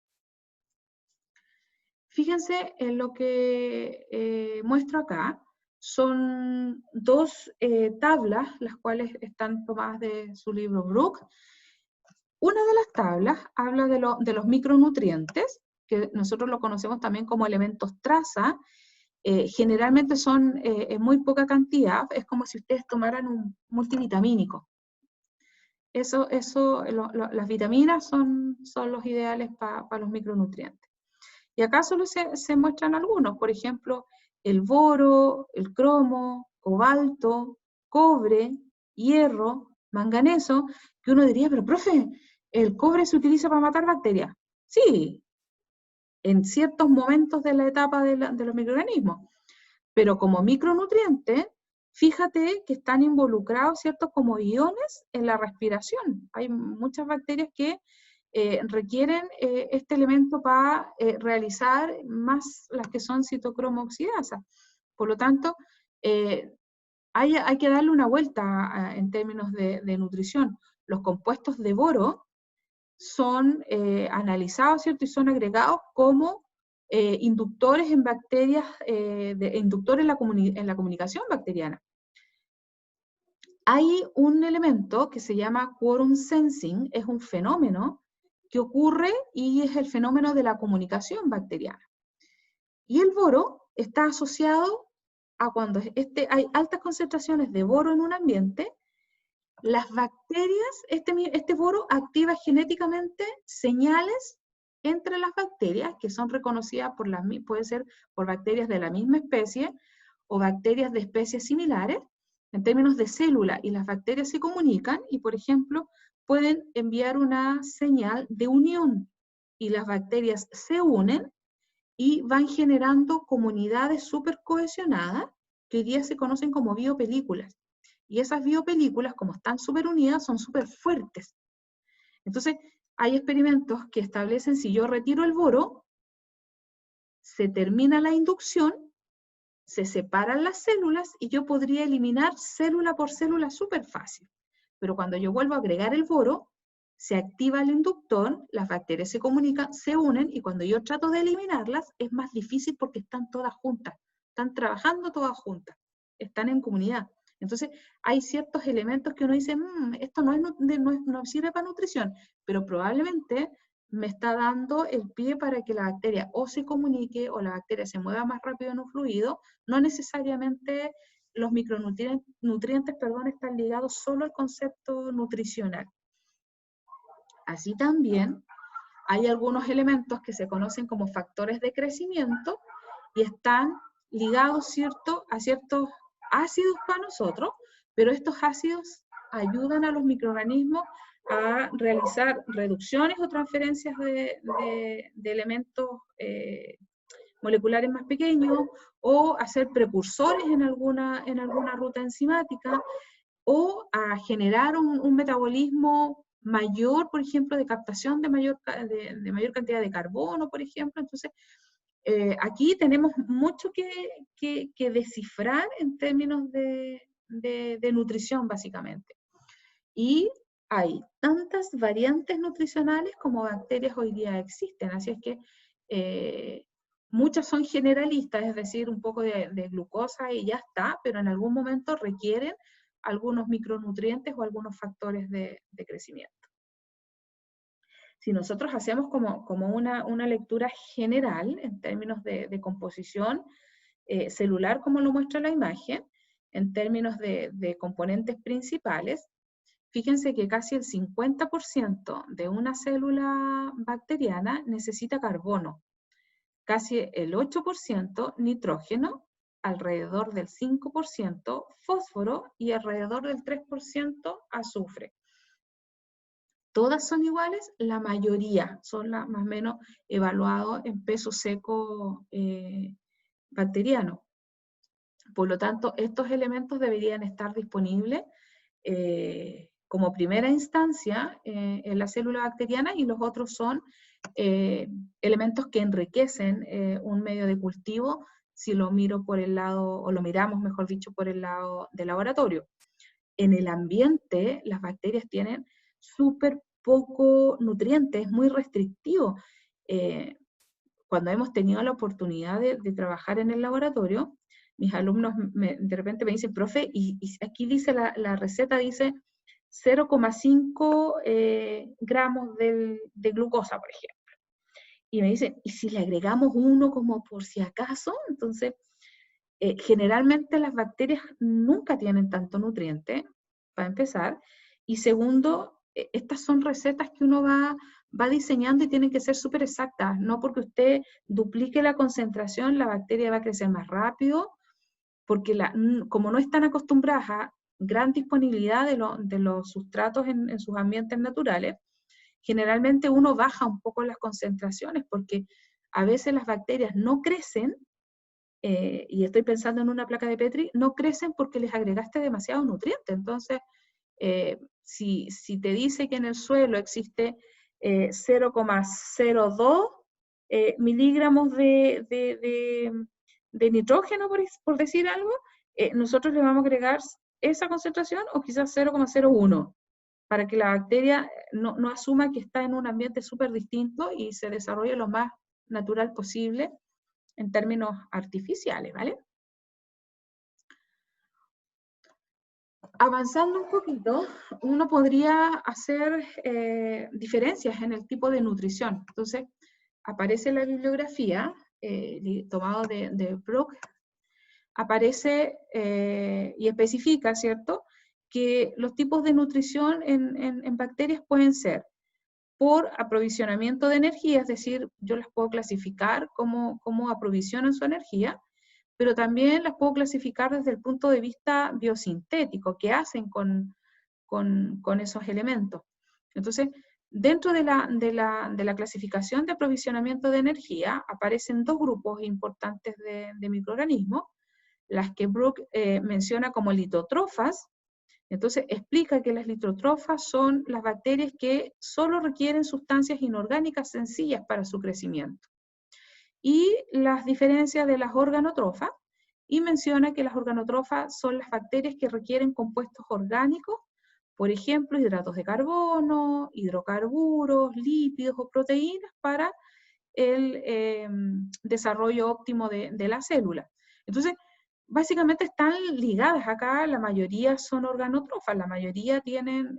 Fíjense en lo que muestro acá. Son dos tablas, las cuales están tomadas de su libro Brook. Una de las tablas habla de los micronutrientes, que nosotros lo conocemos también como elementos traza. Generalmente son en muy poca cantidad, es como si ustedes tomaran un multivitamínico. Las vitaminas son los ideales para los micronutrientes. Y acá solo se muestran algunos, por ejemplo, el boro, el cromo, cobalto, cobre, hierro, manganeso, que uno diría, pero profe, ¿el cobre se utiliza para matar bacterias? Sí, en ciertos momentos de la etapa de los microorganismos, pero como micronutriente, fíjate que están involucrados, ¿cierto?, como iones en la respiración. Hay muchas bacterias que requieren este elemento para realizar más las que son citocromo oxidasas. Por lo tanto, hay que darle una vuelta en términos de nutrición. Los compuestos de boro son analizados, ¿cierto?, y son agregados como inductores en bacterias, inductores en la comunicación bacteriana. Hay un elemento que se llama quorum sensing, es un fenómeno que ocurre y es el fenómeno de la comunicación bacteriana. Y el boro está asociado a cuando hay altas concentraciones de boro en un ambiente, las bacterias, este boro activa genéticamente señales entre las bacterias que son reconocidas puede ser por bacterias de la misma especie o bacterias de especies similares, en términos de célula, y las bacterias se comunican y, por ejemplo, pueden enviar una señal de unión, y las bacterias se unen y van generando comunidades súper cohesionadas que hoy día se conocen como biopelículas. Y esas biopelículas, como están súper unidas, son súper fuertes. Entonces, hay experimentos que establecen, si yo retiro el boro, se termina la inducción, se separan las células y yo podría eliminar célula por célula súper fácil. Pero cuando yo vuelvo a agregar el boro, se activa el inductor, las bacterias se comunican, se unen, y cuando yo trato de eliminarlas, es más difícil porque están todas juntas, están trabajando todas juntas, están en comunidad. Entonces, hay ciertos elementos que uno dice, esto no sirve para nutrición, pero probablemente me está dando el pie para que la bacteria o se comunique o la bacteria se mueva más rápido en un fluido. No necesariamente los micronutrientes, están ligados solo al concepto nutricional. Así también hay algunos elementos que se conocen como factores de crecimiento y están ligados, ¿cierto?, a ciertos ácidos para nosotros, pero estos ácidos ayudan a los microorganismos a realizar reducciones o transferencias de elementos moleculares más pequeños, o a ser precursores en alguna ruta enzimática, o a generar un metabolismo mayor, por ejemplo, de captación de mayor cantidad de carbono, por ejemplo. Entonces, aquí tenemos mucho que descifrar en términos de nutrición, básicamente. Y hay tantas variantes nutricionales como bacterias hoy día existen, así es que muchas son generalistas, es decir, un poco de glucosa y ya está, pero en algún momento requieren algunos micronutrientes o algunos factores de crecimiento. Si nosotros hacemos como una lectura general en términos de composición celular, como lo muestra la imagen, en términos de componentes principales, fíjense que casi el 50% de una célula bacteriana necesita carbono, casi el 8% nitrógeno, alrededor del 5% fósforo y alrededor del 3% azufre. Todas son iguales, la mayoría son más o menos evaluados en peso seco bacteriano. Por lo tanto, estos elementos deberían estar disponibles como primera instancia en la célula bacteriana, y los otros son elementos que enriquecen un medio de cultivo, si lo miro por el lado, o lo miramos, mejor dicho, por el lado del laboratorio. En el ambiente, las bacterias tienen súper poco nutrientes, es muy restrictivo. Cuando hemos tenido la oportunidad de trabajar en el laboratorio, mis alumnos de repente me dicen, profe, y aquí dice la receta, dice 0,5 gramos de glucosa, por ejemplo. Y me dicen, ¿y si le agregamos 1 como por si acaso? Entonces, generalmente las bacterias nunca tienen tanto nutriente, para empezar, y segundo, estas son recetas que uno va diseñando y tienen que ser súper exactas, no porque usted duplique la concentración, la bacteria va a crecer más rápido, porque como no están acostumbradas a gran disponibilidad de los sustratos en sus ambientes naturales, generalmente uno baja un poco las concentraciones, porque a veces las bacterias no crecen, y estoy pensando en una placa de Petri, no crecen porque les agregaste demasiado nutriente. Entonces, si te dice que en el suelo existe 0,02 miligramos de nitrógeno, por decir algo, nosotros le vamos a agregar esa concentración o quizás 0,01, para que la bacteria no asuma que está en un ambiente súper distinto y se desarrolle lo más natural posible en términos artificiales, ¿vale? Avanzando un poquito, uno podría hacer diferencias en el tipo de nutrición. Entonces, aparece en la bibliografía, tomado de Brock, aparece y especifica, ¿cierto?, que los tipos de nutrición en bacterias pueden ser por aprovisionamiento de energía, es decir, yo las puedo clasificar cómo aprovisionan su energía, pero también las puedo clasificar desde el punto de vista biosintético, qué hacen con esos elementos. Entonces, dentro de la clasificación de aprovisionamiento de energía, aparecen dos grupos importantes de microorganismos, las que Brook menciona como litótrofas. Entonces, explica que las litótrofas son las bacterias que solo requieren sustancias inorgánicas sencillas para su crecimiento. Y las diferencias de las organotrofas, y menciona que las organotrofas son las bacterias que requieren compuestos orgánicos, por ejemplo, hidratos de carbono, hidrocarburos, lípidos o proteínas para el desarrollo óptimo de la célula. Entonces, básicamente están ligadas acá, la mayoría son organotrofas, la mayoría tienen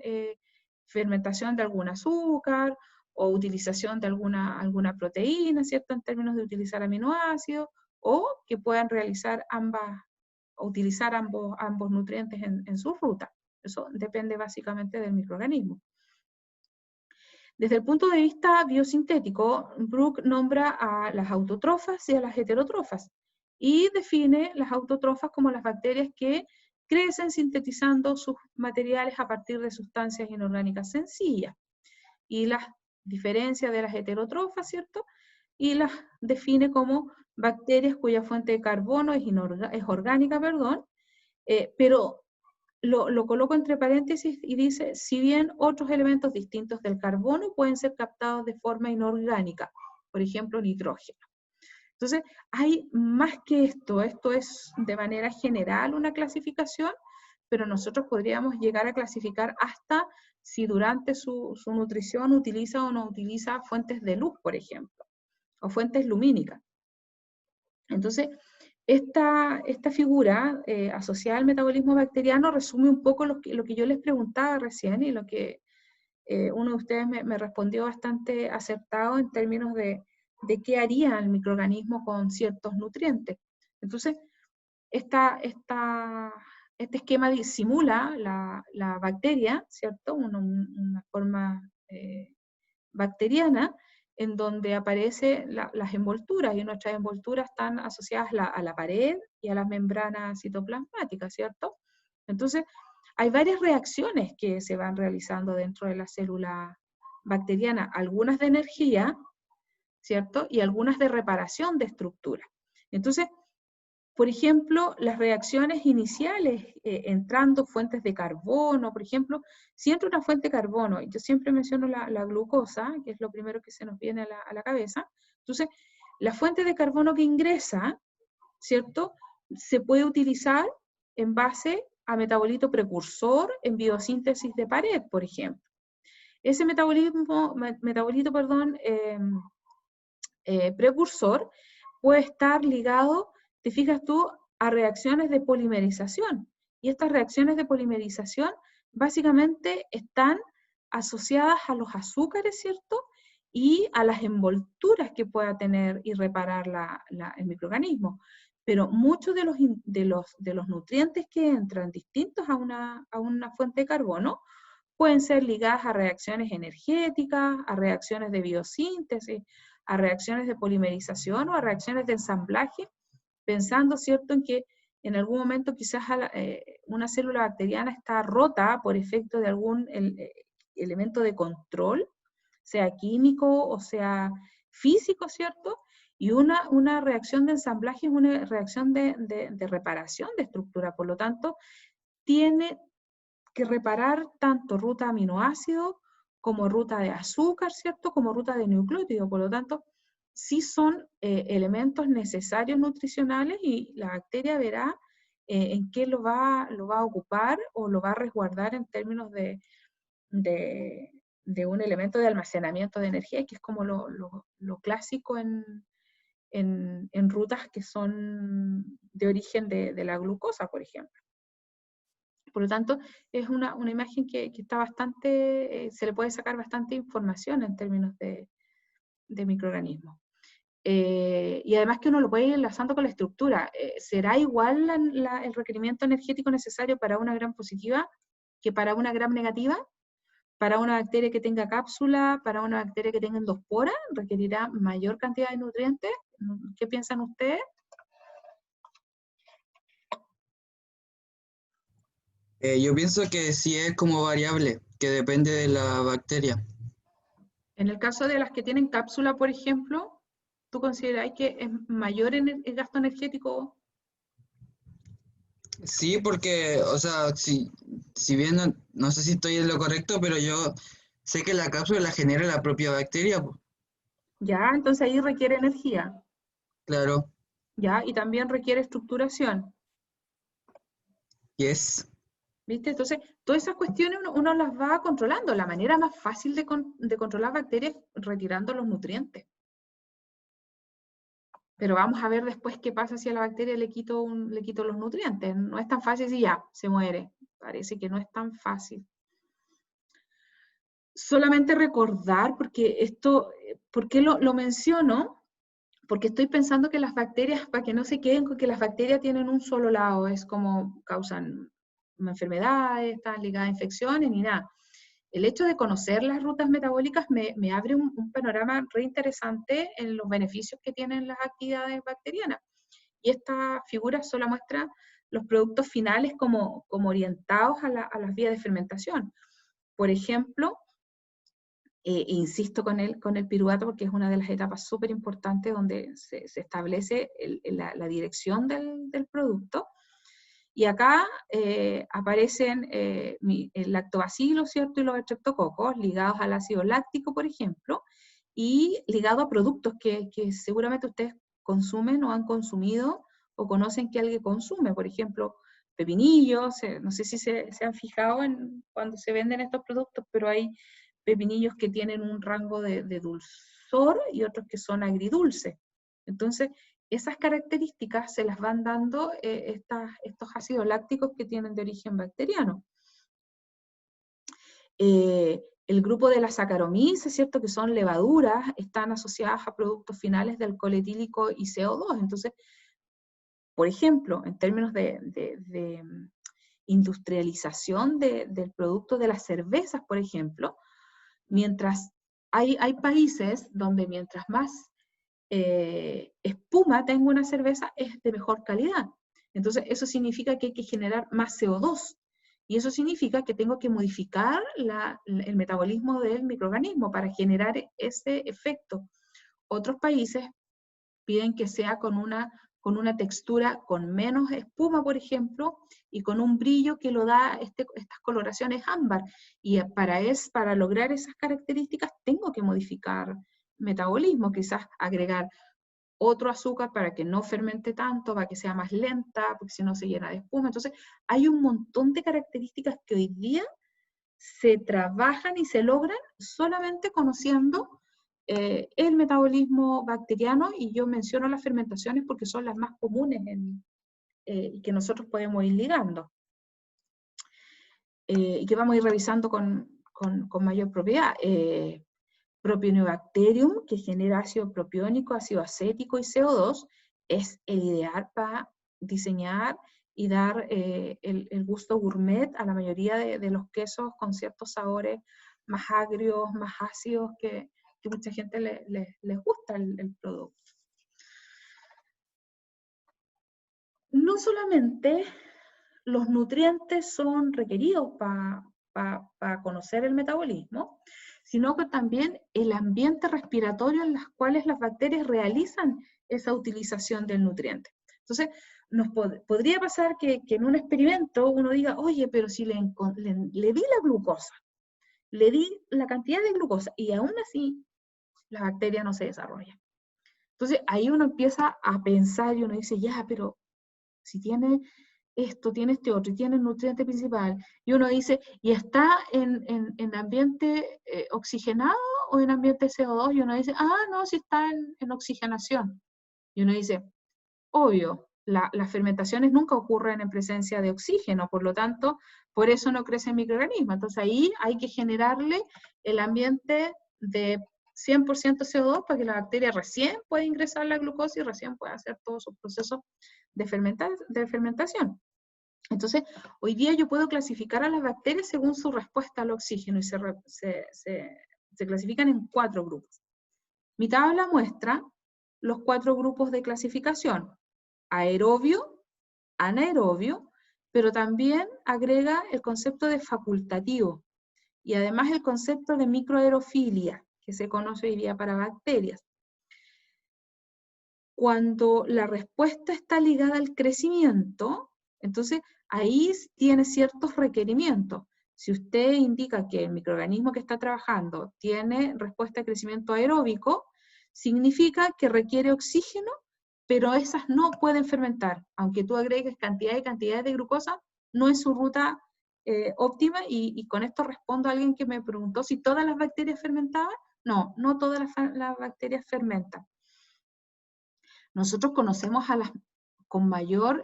fermentación de algún azúcar, o utilización de alguna proteína, ¿cierto? En términos de utilizar aminoácidos, o que puedan realizar utilizar ambos nutrientes en su ruta. Eso depende básicamente del microorganismo. Desde el punto de vista biosintético, Brook nombra a las autotrofas y a las heterotrofas, y define las autotrofas como las bacterias que crecen sintetizando sus materiales a partir de sustancias inorgánicas sencillas, y las diferencia de las heterotrofas, ¿cierto? Y las define como bacterias cuya fuente de carbono es orgánica, pero lo coloco entre paréntesis y dice, si bien otros elementos distintos del carbono pueden ser captados de forma inorgánica, por ejemplo, nitrógeno. Entonces, hay más que esto es de manera general una clasificación, pero nosotros podríamos llegar a clasificar hasta si durante su nutrición utiliza o no utiliza fuentes de luz, por ejemplo, o fuentes lumínicas. Entonces, esta figura asociada al metabolismo bacteriano resume un poco lo que yo les preguntaba recién, y lo que uno de ustedes me respondió bastante acertado en términos de qué haría el microorganismo con ciertos nutrientes. Entonces, este esquema simula la bacteria, ¿cierto? Una forma bacteriana, en donde aparecen las envolturas, y nuestras envolturas están asociadas a la pared y a las membranas citoplasmáticas, ¿cierto? Entonces, hay varias reacciones que se van realizando dentro de la célula bacteriana, algunas de energía, ¿cierto? Y algunas de reparación de estructura. Entonces, por ejemplo, las reacciones iniciales, entrando fuentes de carbono, por ejemplo, si entra una fuente de carbono, yo siempre menciono la glucosa, que es lo primero que se nos viene a la cabeza. Entonces, la fuente de carbono que ingresa, ¿cierto?, se puede utilizar en base a metabolito precursor en biosíntesis de pared, por ejemplo. Ese metabolito precursor puede estar ligado, te fijas tú, a reacciones de polimerización. Y estas reacciones de polimerización básicamente están asociadas a los azúcares, ¿cierto? Y a las envolturas que pueda tener y reparar el microorganismo. Pero muchos de los nutrientes que entran distintos a una fuente de carbono pueden ser ligadas a reacciones energéticas, a reacciones de biosíntesis, a reacciones de polimerización o a reacciones de ensamblaje, pensando, ¿cierto?, en que en algún momento quizás una célula bacteriana está rota por efecto de algún elemento de control, sea químico o sea físico, ¿cierto? Y una reacción de ensamblaje es una reacción de reparación de estructura, por lo tanto, tiene que reparar tanto ruta de aminoácidos como ruta de azúcar, ¿cierto?, como ruta de nucleótido. Por lo tanto, sí son elementos necesarios nutricionales, y la bacteria verá en qué lo va a ocupar o lo va a resguardar en términos de un elemento de almacenamiento de energía, que es como lo clásico en rutas que son de origen de la glucosa, por ejemplo. Por lo tanto, es una imagen que está bastante, se le puede sacar bastante información en términos de microorganismos. Y además que uno lo puede ir enlazando con la estructura. ¿Será igual el requerimiento energético necesario para una gram positiva que para una gram negativa? ¿Para una bacteria que tenga cápsula, para una bacteria que tenga endosporas, requerirá mayor cantidad de nutrientes? ¿Qué piensan ustedes? Yo pienso que sí es como variable, que depende de la bacteria. En el caso de las que tienen cápsula, por ejemplo, ¿tú consideráis que es mayor el gasto energético? Sí, porque, o sea, si bien no sé si estoy en lo correcto, pero yo sé que la cápsula la genera la propia bacteria, pues, Ya, entonces ahí requiere energía, claro, ya, y también requiere estructuración, yes. ¿viste? Entonces, todas esas cuestiones uno las va controlando. La manera más fácil de controlar bacterias es retirando los nutrientes. Pero vamos a ver después qué pasa si a la bacteria le quito los nutrientes. No es tan fácil si ya, se muere. Parece que no es tan fácil. solamente recordar, porque esto, ¿por qué lo menciono? Porque estoy pensando que las bacterias, para que no se queden con que las bacterias tienen un solo lado, es como causan enfermedades, están ligadas a infecciones, ni nada. El hecho de conocer las rutas metabólicas me abre un panorama re interesante en los beneficios que tienen las actividades bacterianas. Y esta figura solo muestra los productos finales como orientados a las vías de fermentación. Por ejemplo, insisto con el piruvato porque es una de las etapas súper importantes donde se establece la dirección del producto. Y acá aparecen el lactobacilo, ¿cierto? Y los estreptococos ligados al ácido láctico, por ejemplo, y ligado a productos que seguramente ustedes consumen o han consumido o conocen que alguien consume. Por ejemplo, pepinillos, no sé si se han fijado cuando se venden estos productos, pero hay pepinillos que tienen un rango de dulzor y otros que son agridulces. Entonces, esas características se las van dando estos ácidos lácticos que tienen de origen bacteriano. El grupo de las Saccharomyces, ¿cierto?, que son levaduras, están asociadas a productos finales de alcohol etílico y CO2. Entonces, por ejemplo, en términos de industrialización del producto de las cervezas, por ejemplo, mientras hay países donde mientras más espuma tengo una cerveza, es de mejor calidad. Entonces, eso significa que hay que generar más CO2. Y eso significa que tengo que modificar el metabolismo del microorganismo para generar ese efecto. Otros países piden que sea con una textura con menos espuma, por ejemplo, y con un brillo que lo da estas coloraciones ámbar. Y para lograr esas características tengo que modificar metabolismo, quizás agregar otro azúcar para que no fermente tanto, para que sea más lenta, porque si no se llena de espuma. Entonces, hay un montón de características que hoy día se trabajan y se logran solamente conociendo el metabolismo bacteriano, y yo menciono las fermentaciones porque son las más comunes y que nosotros podemos ir ligando. Y que vamos a ir revisando con mayor propiedad. Propionibacterium, que genera ácido propiónico, ácido acético y CO2, es el ideal para diseñar y dar el gusto gourmet a la mayoría de los quesos con ciertos sabores más agrios, más ácidos, que mucha gente les gusta el producto. No solamente los nutrientes son requeridos para conocer el metabolismo, sino que también el ambiente respiratorio en los cuales las bacterias realizan esa utilización del nutriente. Entonces, podría pasar que en un experimento uno diga, oye, pero si le di la glucosa, le di la cantidad de glucosa, y aún así la bacteria no se desarrolla. Entonces, ahí uno empieza a pensar y uno dice, ya, pero si tiene esto, tiene este otro, y tiene el nutriente principal, y uno dice, ¿y está en ambiente oxigenado o en ambiente CO2? Y uno dice, no, si está en oxigenación. Y uno dice, obvio, las fermentaciones nunca ocurren en presencia de oxígeno, por lo tanto, por eso no crecen microorganismos. Entonces ahí hay que generarle el ambiente de 100% CO2 para que la bacteria recién pueda ingresar la glucosa y recién pueda hacer todos sus procesos de fermentación. Entonces, hoy día yo puedo clasificar a las bacterias según su respuesta al oxígeno, y se clasifican en 4 grupos. Mi tabla muestra los 4 grupos de clasificación: aerobio, anaerobio, pero también agrega el concepto de facultativo, y además el concepto de microaerofilia, que se conoce hoy día para bacterias. Cuando la respuesta está ligada al crecimiento, entonces ahí tiene ciertos requerimientos. Si usted indica que el microorganismo que está trabajando tiene respuesta de crecimiento aeróbico, significa que requiere oxígeno, pero esas no pueden fermentar. Aunque tú agregues cantidad y cantidad de glucosa, no es su ruta óptima, y con esto respondo a alguien que me preguntó si todas las bacterias fermentaban. No, no todas las bacterias fermentan. Nosotros conocemos con mayor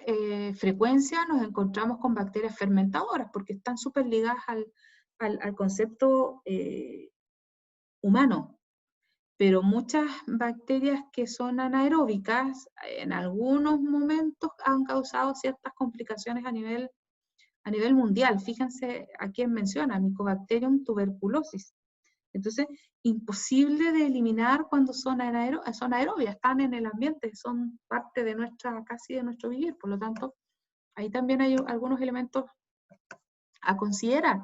frecuencia, nos encontramos con bacterias fermentadoras, porque están súper ligadas al concepto humano, pero muchas bacterias que son anaeróbicas en algunos momentos han causado ciertas complicaciones a nivel mundial. Fíjense a quién menciona, Mycobacterium tuberculosis. Entonces, imposible de eliminar cuando son aerobias, están en el ambiente, son parte de casi de nuestro vivir. Por lo tanto, ahí también hay algunos elementos a considerar.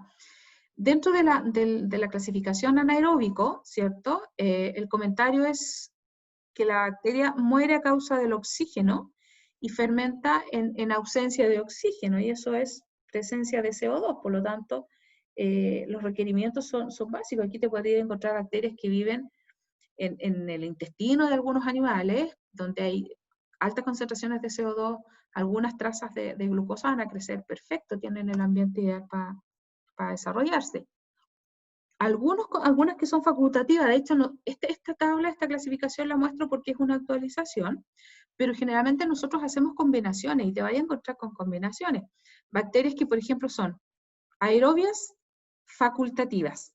Dentro de la clasificación anaeróbico, ¿cierto? El comentario es que la bacteria muere a causa del oxígeno y fermenta en ausencia de oxígeno, y eso es presencia de CO2, por lo tanto, los requerimientos son básicos. Aquí te podrías encontrar bacterias que viven en el intestino de algunos animales, donde hay altas concentraciones de CO2, algunas trazas de glucosa van a crecer perfecto, tienen el ambiente ideal para desarrollarse. Algunas que son facultativas, de hecho, esta clasificación la muestro porque es una actualización, pero generalmente nosotros hacemos combinaciones y te vas a encontrar con combinaciones. Bacterias que, por ejemplo, son aerobias facultativas.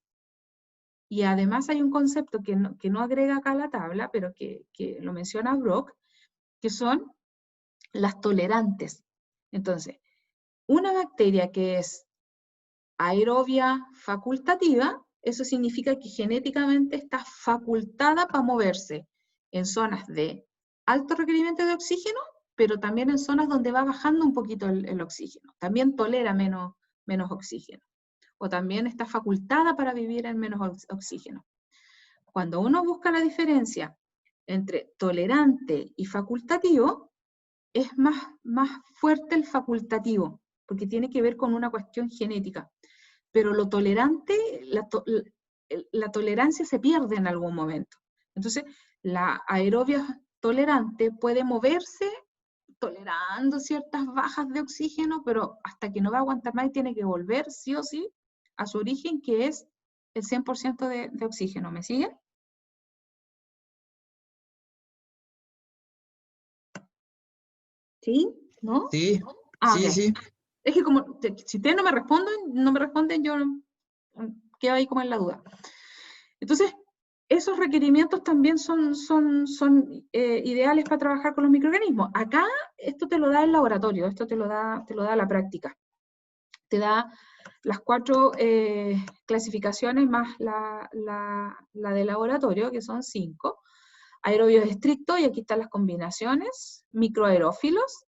Y además hay un concepto que no agrega acá a la tabla, pero que lo menciona Brock, que son las tolerantes. Entonces, una bacteria que es aerobia facultativa, eso significa que genéticamente está facultada para moverse en zonas de alto requerimiento de oxígeno, pero también en zonas donde va bajando un poquito el oxígeno. También tolera menos oxígeno. O también está facultada para vivir en menos oxígeno. Cuando uno busca la diferencia entre tolerante y facultativo, es más fuerte el facultativo, porque tiene que ver con una cuestión genética. Pero lo tolerante, la tolerancia se pierde en algún momento. Entonces, la aerobia tolerante puede moverse tolerando ciertas bajas de oxígeno, pero hasta que no va a aguantar más y tiene que volver sí o sí a su origen, que es el 100% de oxígeno. ¿Me siguen? ¿Sí? ¿No? Sí, Ah, sí, ok. sí. Es que como, si ustedes no me responden, yo quedo ahí como en la duda. Entonces, esos requerimientos también son ideales para trabajar con los microorganismos. Acá, esto te lo da el laboratorio, esto te lo da la práctica. Te da las 4 clasificaciones más la de laboratorio, que son 5. Aerobios estrictos, y aquí están las combinaciones, microaerófilos,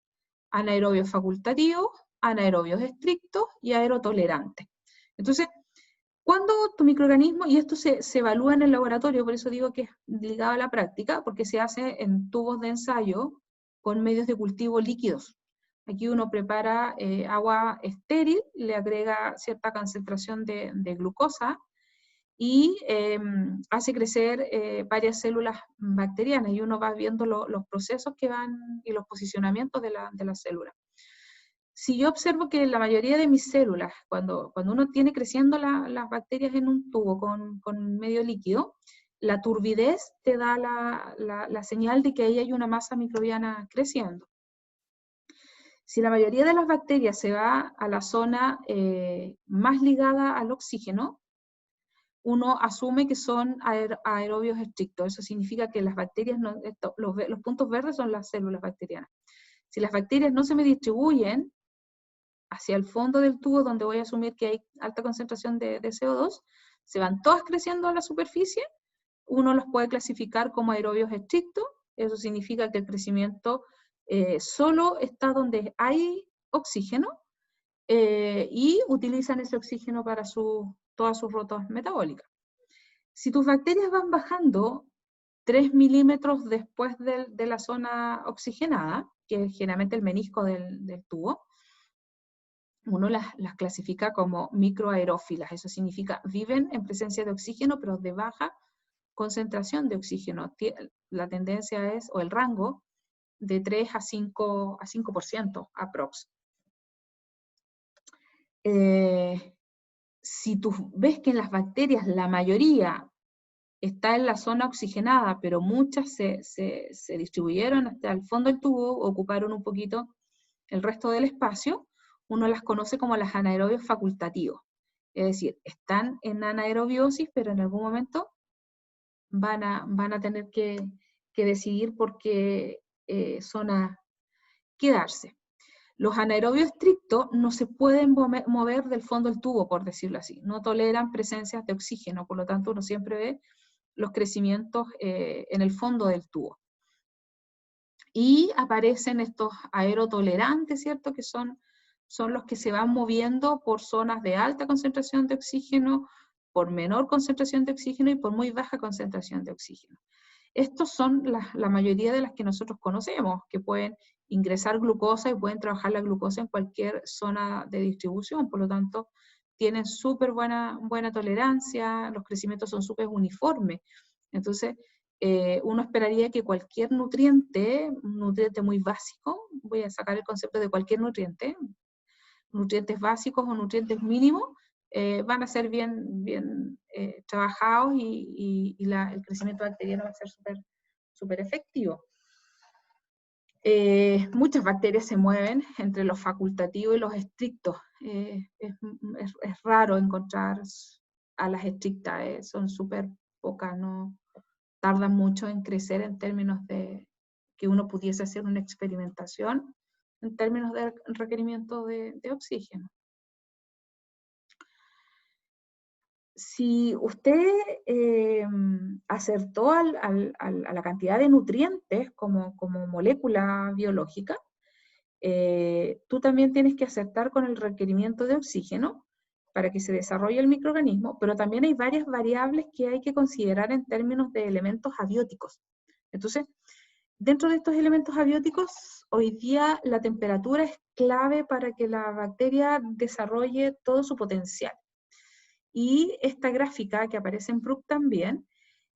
anaerobios facultativos, anaerobios estrictos y aerotolerantes. Entonces, cuando tu microorganismo, y esto se evalúa en el laboratorio, por eso digo que es ligado a la práctica, porque se hace en tubos de ensayo con medios de cultivo líquidos. Aquí uno prepara agua estéril, le agrega cierta concentración de glucosa y hace crecer varias células bacterianas, y uno va viendo los procesos que van y los posicionamientos de las células. Si yo observo que la mayoría de mis células, cuando uno tiene creciendo las bacterias en un tubo con medio líquido, la turbidez te da la señal de que ahí hay una masa microbiana creciendo. Si la mayoría de las bacterias se va a la zona más ligada al oxígeno, uno asume que son aerobios estrictos. Eso significa que las bacterias, los puntos verdes son las células bacterianas. Si las bacterias no se me distribuyen hacia el fondo del tubo, donde voy a asumir que hay alta concentración de CO2, se van todas creciendo a la superficie, uno los puede clasificar como aerobios estrictos. Eso significa que el crecimiento solo está donde hay oxígeno, y utilizan ese oxígeno para todas sus rutas metabólicas. Si tus bacterias van bajando 3 milímetros después de la zona oxigenada, que es generalmente el menisco del tubo, uno las clasifica como microaerófilas. Eso significa viven en presencia de oxígeno, pero de baja concentración de oxígeno. La tendencia es, o el rango, de 3 a 5% aprox. Si tú ves que en las bacterias la mayoría está en la zona oxigenada, pero muchas se distribuyeron hasta el fondo del tubo, ocuparon un poquito el resto del espacio, uno las conoce como las anaerobios facultativos. Es decir, están en anaerobiosis, pero en algún momento van a tener que decidir por qué zona quedarse. Los anaerobios estrictos no se pueden mover del fondo del tubo, por decirlo así. No toleran presencias de oxígeno, por lo tanto uno siempre ve los crecimientos en el fondo del tubo. Y aparecen estos aerotolerantes, ¿cierto? Que son los que se van moviendo por zonas de alta concentración de oxígeno, por menor concentración de oxígeno y por muy baja concentración de oxígeno. Estos son la mayoría de las que nosotros conocemos, que pueden ingresar glucosa y pueden trabajar la glucosa en cualquier zona de distribución, por lo tanto, tienen súper buena tolerancia, los crecimientos son súper uniformes. Entonces, uno esperaría que cualquier nutriente, un nutriente muy básico, voy a sacar el concepto de cualquier nutriente, nutrientes básicos o nutrientes mínimos, van a ser bien trabajados y el crecimiento bacteriano va a ser súper efectivo. Muchas bacterias se mueven entre los facultativos y los estrictos. Es raro encontrar a las estrictas, son súper pocas, no tardan mucho en crecer en términos de que uno pudiese hacer una experimentación en términos de requerimiento de oxígeno. Si usted acertó a la cantidad de nutrientes como molécula biológica, tú también tienes que acertar con el requerimiento de oxígeno para que se desarrolle el microorganismo, pero también hay varias variables que hay que considerar en términos de elementos abióticos. Entonces, dentro de estos elementos abióticos, hoy día la temperatura es clave para que la bacteria desarrolle todo su potencial. Y esta gráfica que aparece en PRUC también,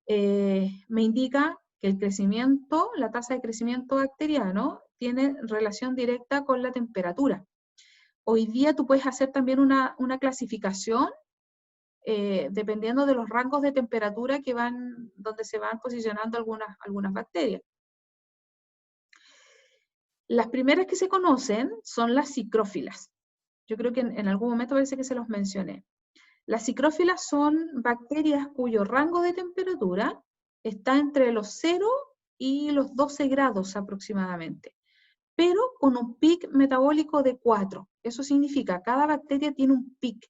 me indica que el crecimiento, la tasa de crecimiento bacteriano, tiene relación directa con la temperatura. Hoy día tú puedes hacer también una clasificación dependiendo de los rangos de temperatura donde se van posicionando algunas bacterias. Las primeras que se conocen son las psicrófilas. Yo creo que en algún momento parece que se los mencioné. Las psicrófilas son bacterias cuyo rango de temperatura está entre los 0 y los 12 grados aproximadamente, pero con un pic metabólico de 4. Eso significa que cada bacteria tiene un pic,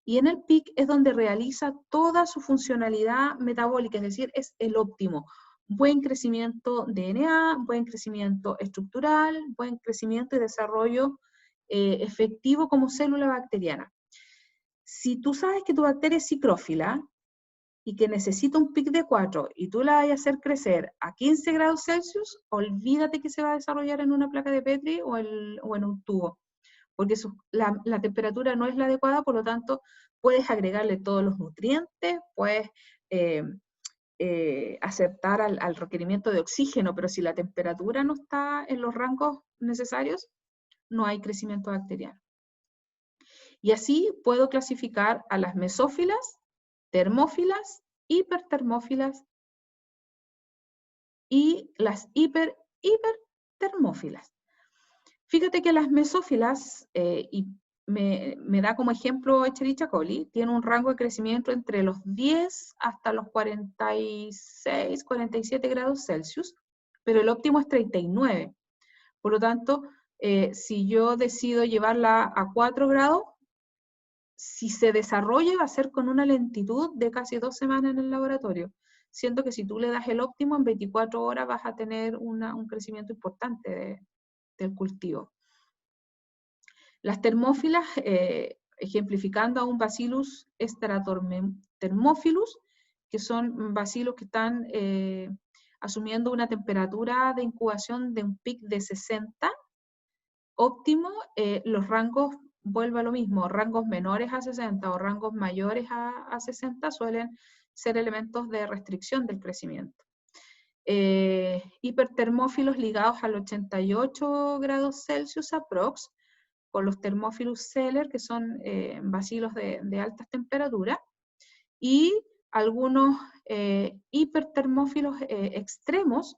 y en el pic es donde realiza toda su funcionalidad metabólica, es decir, es el óptimo. Buen crecimiento DNA, buen crecimiento estructural, buen crecimiento y desarrollo efectivo como célula bacteriana. Si tú sabes que tu bacteria es psicrófila y que necesita un pic de 4 y tú la vas a hacer crecer a 15 grados Celsius, olvídate que se va a desarrollar en una placa de Petri o en un tubo, porque la temperatura no es la adecuada, por lo tanto puedes agregarle todos los nutrientes, puedes aceptar al requerimiento de oxígeno, pero si la temperatura no está en los rangos necesarios, no hay crecimiento bacteriano. Y así puedo clasificar a las mesófilas, termófilas, hipertermófilas y las hipertermófilas. Fíjate que las mesófilas, y me da como ejemplo Escherichia coli, tiene un rango de crecimiento entre los 10 hasta los 46, 47 grados Celsius, pero el óptimo es 39. Por lo tanto, si yo decido llevarla a 4 grados, si se desarrolla va a ser con una lentitud de casi 2 semanas en el laboratorio. Siento que si tú le das el óptimo, en 24 horas vas a tener un crecimiento importante del cultivo. Las termófilas, ejemplificando a un Bacillus Stratothermophilus, que son bacilos que están asumiendo una temperatura de incubación de un pic de 60, óptimo, los rangos, vuelvo a lo mismo, rangos menores a 60 o rangos mayores a 60 suelen ser elementos de restricción del crecimiento. Hipertermófilos ligados al 88 grados Celsius aprox, con los Thermophilus celer, que son bacilos de altas temperaturas, y algunos hipertermófilos extremos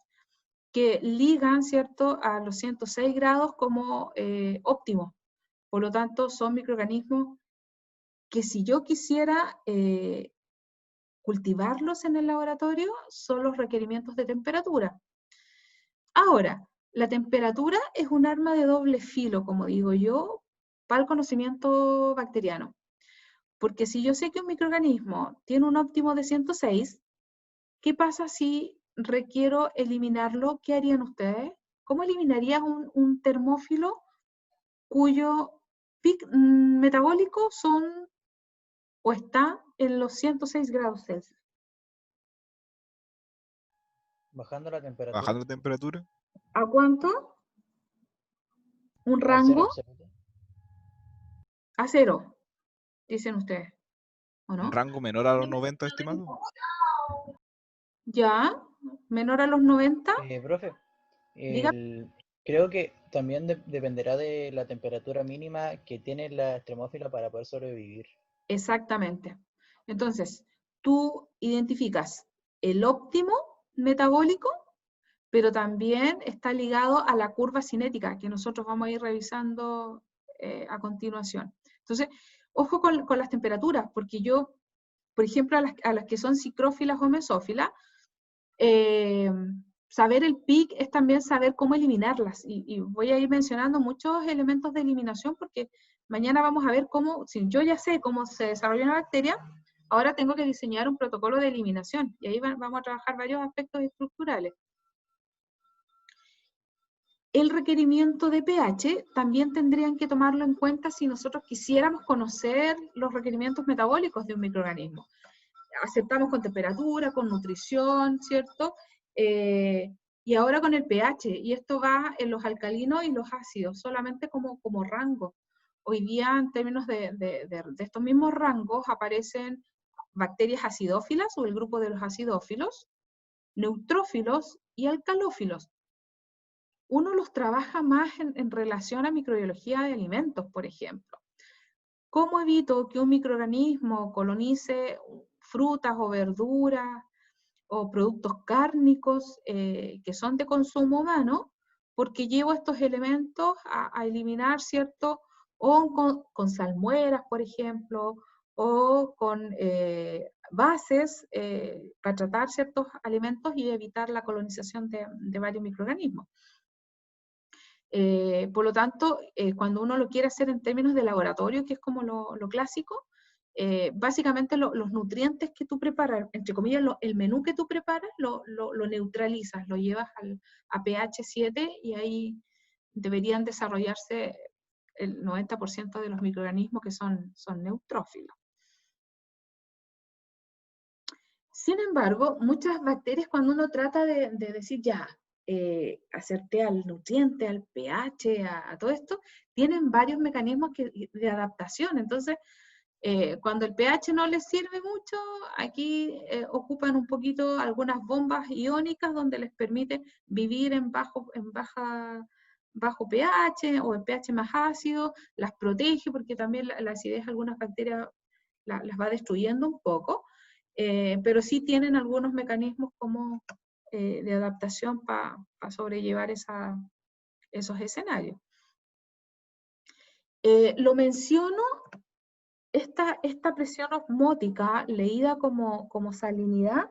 que ligan, ¿cierto?, a los 106 grados como óptimo. Por lo tanto, son microorganismos que si yo quisiera cultivarlos en el laboratorio, son los requerimientos de temperatura. Ahora, la temperatura es un arma de doble filo, como digo yo, para el conocimiento bacteriano. Porque si yo sé que un microorganismo tiene un óptimo de 106, ¿qué pasa si requiero eliminarlo? ¿Qué harían ustedes? ¿Cómo eliminarías un termófilo cuyo pic metabólico son o está en los 106 grados Celsius? Bajando la temperatura. Bajando la temperatura. ¿A cuánto? ¿Un Al cero rango? absoluto. A 0, dicen ustedes, ¿o Un no? rango menor a los 90 estimados. Ya, menor a los 90, Profe, diga. creo que también dependerá de la temperatura mínima que tiene la extremófila para poder sobrevivir. Exactamente. Entonces, tú identificas el óptimo metabólico, pero también está ligado a la curva cinética, que nosotros vamos a ir revisando a continuación. Entonces, ojo con las temperaturas, porque yo, por ejemplo, a las que son psicrófilas o mesófilas, saber el PIC es también saber cómo eliminarlas. Y voy a ir mencionando muchos elementos de eliminación, porque mañana vamos a ver cómo, si yo ya sé cómo se desarrolla una bacteria, ahora tengo que diseñar un protocolo de eliminación. Y ahí vamos a trabajar varios aspectos estructurales. El requerimiento de pH también tendrían que tomarlo en cuenta si nosotros quisiéramos conocer los requerimientos metabólicos de un microorganismo. Aceptamos con temperatura, con nutrición, ¿cierto? Y ahora con el pH, y esto va en los alcalinos y los ácidos, solamente como rango. Hoy día, en términos de estos mismos rangos, aparecen bacterias acidófilas o el grupo de los acidófilos, neutrófilos y alcalófilos. Uno los trabaja más en relación a microbiología de alimentos, por ejemplo. ¿Cómo evito que un microorganismo colonice frutas o verduras o productos cárnicos que son de consumo humano? Porque llevo estos elementos a eliminar, ¿cierto? O con salmueras, por ejemplo, o con bases para tratar ciertos alimentos y evitar la colonización de varios microorganismos. Por lo tanto, cuando uno lo quiere hacer en términos de laboratorio, que es como lo clásico, básicamente los nutrientes que tú preparas, entre comillas, el menú que tú preparas, lo neutralizas, lo llevas a pH 7 y ahí deberían desarrollarse el 90% de los microorganismos que son neutrófilos. Sin embargo, muchas bacterias, cuando uno trata de decir ya, hacerte al nutriente, al pH, a todo esto, tienen varios mecanismos de adaptación. Entonces, cuando el pH no les sirve mucho, aquí ocupan un poquito algunas bombas iónicas donde les permite vivir en bajo pH o en pH más ácido, las protege porque también la acidez algunas bacterias las va destruyendo un poco, pero sí tienen algunos mecanismos como de adaptación para sobrellevar esos escenarios. Lo menciono, esta presión osmótica, leída como salinidad,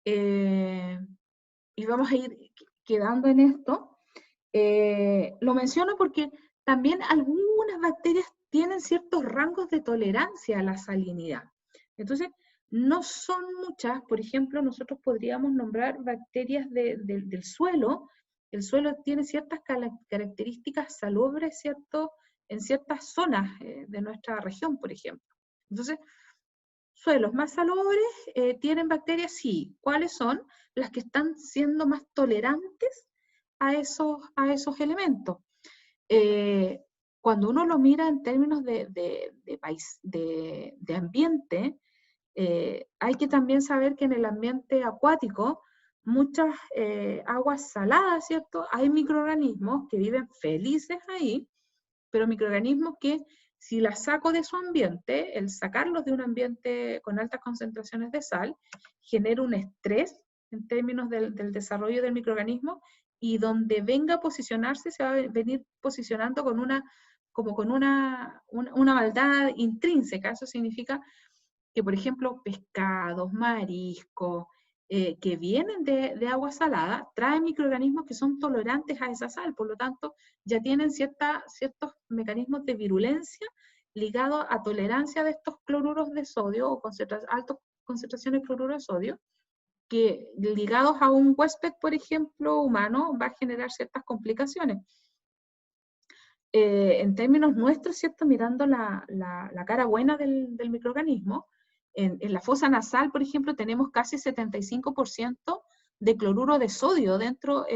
y vamos a ir quedando en esto, lo menciono porque también algunas bacterias tienen ciertos rangos de tolerancia a la salinidad. Entonces, no son muchas. Por ejemplo, nosotros podríamos nombrar bacterias del suelo. El suelo tiene ciertas características salubres, ¿cierto?, en ciertas zonas de nuestra región, por ejemplo. Entonces, suelos más salubres tienen bacterias, sí. ¿Cuáles son? Las que están siendo más tolerantes a esos elementos. Cuando uno lo mira en términos de ambiente, hay que también saber que en el ambiente acuático, muchas aguas saladas, ¿cierto? Hay microorganismos que viven felices ahí, pero microorganismos que si las saco de su ambiente, el sacarlos de un ambiente con altas concentraciones de sal, genera un estrés en términos del desarrollo del microorganismo, y donde venga a posicionarse se va a venir posicionando con una como con una maldad intrínseca. Eso significa que, por ejemplo, pescados, mariscos, que vienen de agua salada, traen microorganismos que son tolerantes a esa sal, por lo tanto, ya tienen ciertos mecanismos de virulencia ligados a tolerancia de estos cloruros de sodio o altas concentraciones de cloruro de sodio, que ligados a un huésped, por ejemplo, humano, va a generar ciertas complicaciones. En términos nuestros, ¿cierto? Mirando la cara buena del microorganismo, en la fosa nasal, por ejemplo, tenemos casi 75% de cloruro de sodio dentro,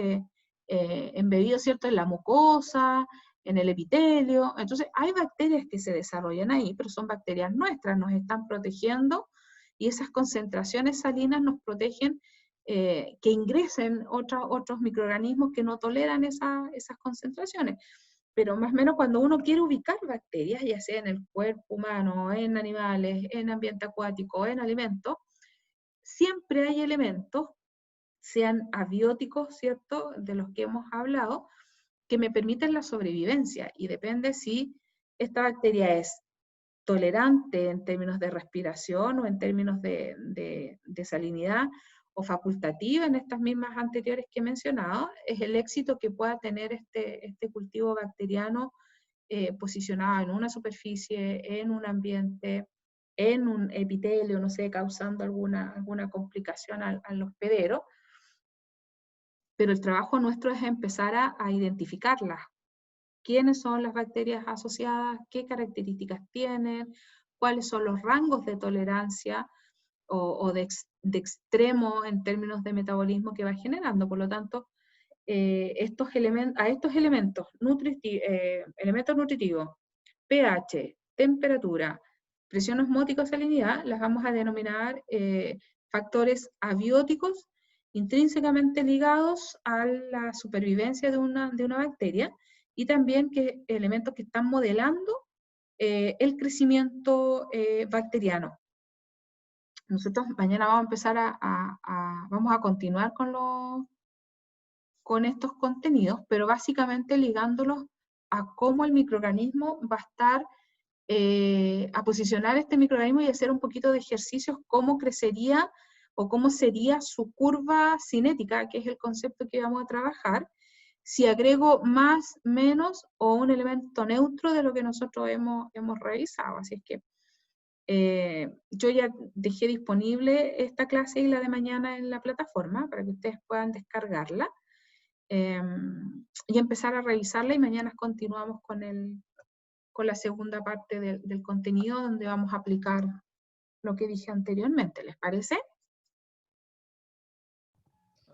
embebido, ¿cierto?, en la mucosa, en el epitelio. Entonces, hay bacterias que se desarrollan ahí, pero son bacterias nuestras, nos están protegiendo, y esas concentraciones salinas nos protegen que ingresen otros microorganismos que no toleran esas concentraciones. Pero más o menos cuando uno quiere ubicar bacterias, ya sea en el cuerpo humano, en animales, en ambiente acuático, en alimentos, siempre hay elementos, sean abióticos, ¿cierto?, de los que hemos hablado, que me permiten la sobrevivencia, y depende si esta bacteria es tolerante en términos de respiración o en términos de salinidad, o facultativa en estas mismas anteriores que he mencionado, es el éxito que pueda tener este cultivo bacteriano posicionado en una superficie, en un ambiente, en un epitelio, no sé, causando alguna complicación al hospedero. Pero el trabajo nuestro es empezar a identificarlas. ¿Quiénes son las bacterias asociadas? ¿Qué características tienen? ¿Cuáles son los rangos de tolerancia o de extremo en términos de metabolismo que va generando? Por lo tanto, estos elementos nutritivos, pH, temperatura, presión osmótica, salinidad, las vamos a denominar factores abióticos intrínsecamente ligados a la supervivencia de una bacteria, y también que elementos que están modelando el crecimiento bacteriano. Nosotros mañana vamos a empezar vamos a continuar con estos contenidos, pero básicamente ligándolos a cómo el microorganismo va a estar, a posicionar este microorganismo y hacer un poquito de ejercicios, cómo crecería o cómo sería su curva cinética, que es el concepto que vamos a trabajar, si agrego más, menos o un elemento neutro de lo que nosotros hemos revisado. Así es que yo ya dejé disponible esta clase y la de mañana en la plataforma para que ustedes puedan descargarla y empezar a revisarla, y mañana continuamos con la segunda parte del contenido, donde vamos a aplicar lo que dije anteriormente. ¿Les parece?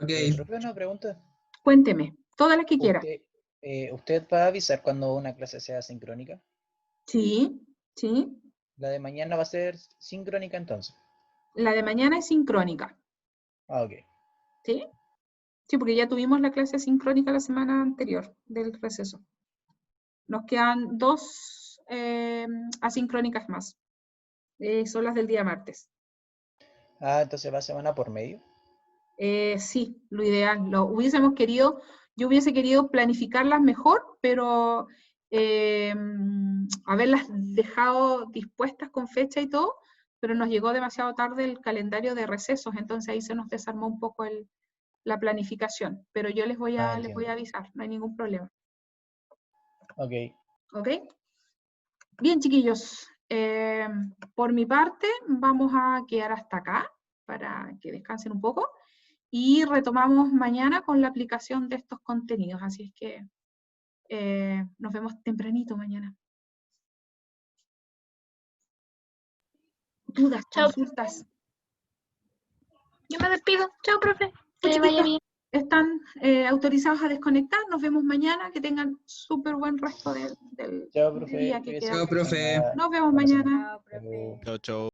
Ok. Profe, una pregunta. Cuénteme, todas las que quiera. ¿Usted va a avisar cuando una clase sea sincrónica? Sí, sí. La de mañana va a ser sincrónica entonces. La de mañana es sincrónica. Ah, ok. ¿Sí? Sí, porque ya tuvimos la clase sincrónica la semana anterior del receso. Nos quedan 2 asincrónicas más. Son las del día martes. Ah, entonces va semana por medio. Sí, lo ideal. Yo hubiese querido planificarlas mejor, pero haberlas dejado dispuestas con fecha y todo, pero nos llegó demasiado tarde el calendario de recesos, entonces ahí se nos desarmó un poco la planificación. Pero yo les voy a avisar, no hay ningún problema. Ok. ¿Ok? Bien, chiquillos. Por mi parte, vamos a quedar hasta acá para que descansen un poco. Y retomamos mañana con la aplicación de estos contenidos. Así es que nos vemos tempranito mañana. ¿Dudas, Chao. consultas? Yo me despido. Chao, profe. Que Pues, vaya chiquitos, bien. están autorizados a desconectar. Nos vemos mañana. Que tengan súper buen resto del Chao, profe. día que Cuídese. queda. Chao, profe. Nos vemos Buena mañana. semana. Chao, profe. Chao, chao.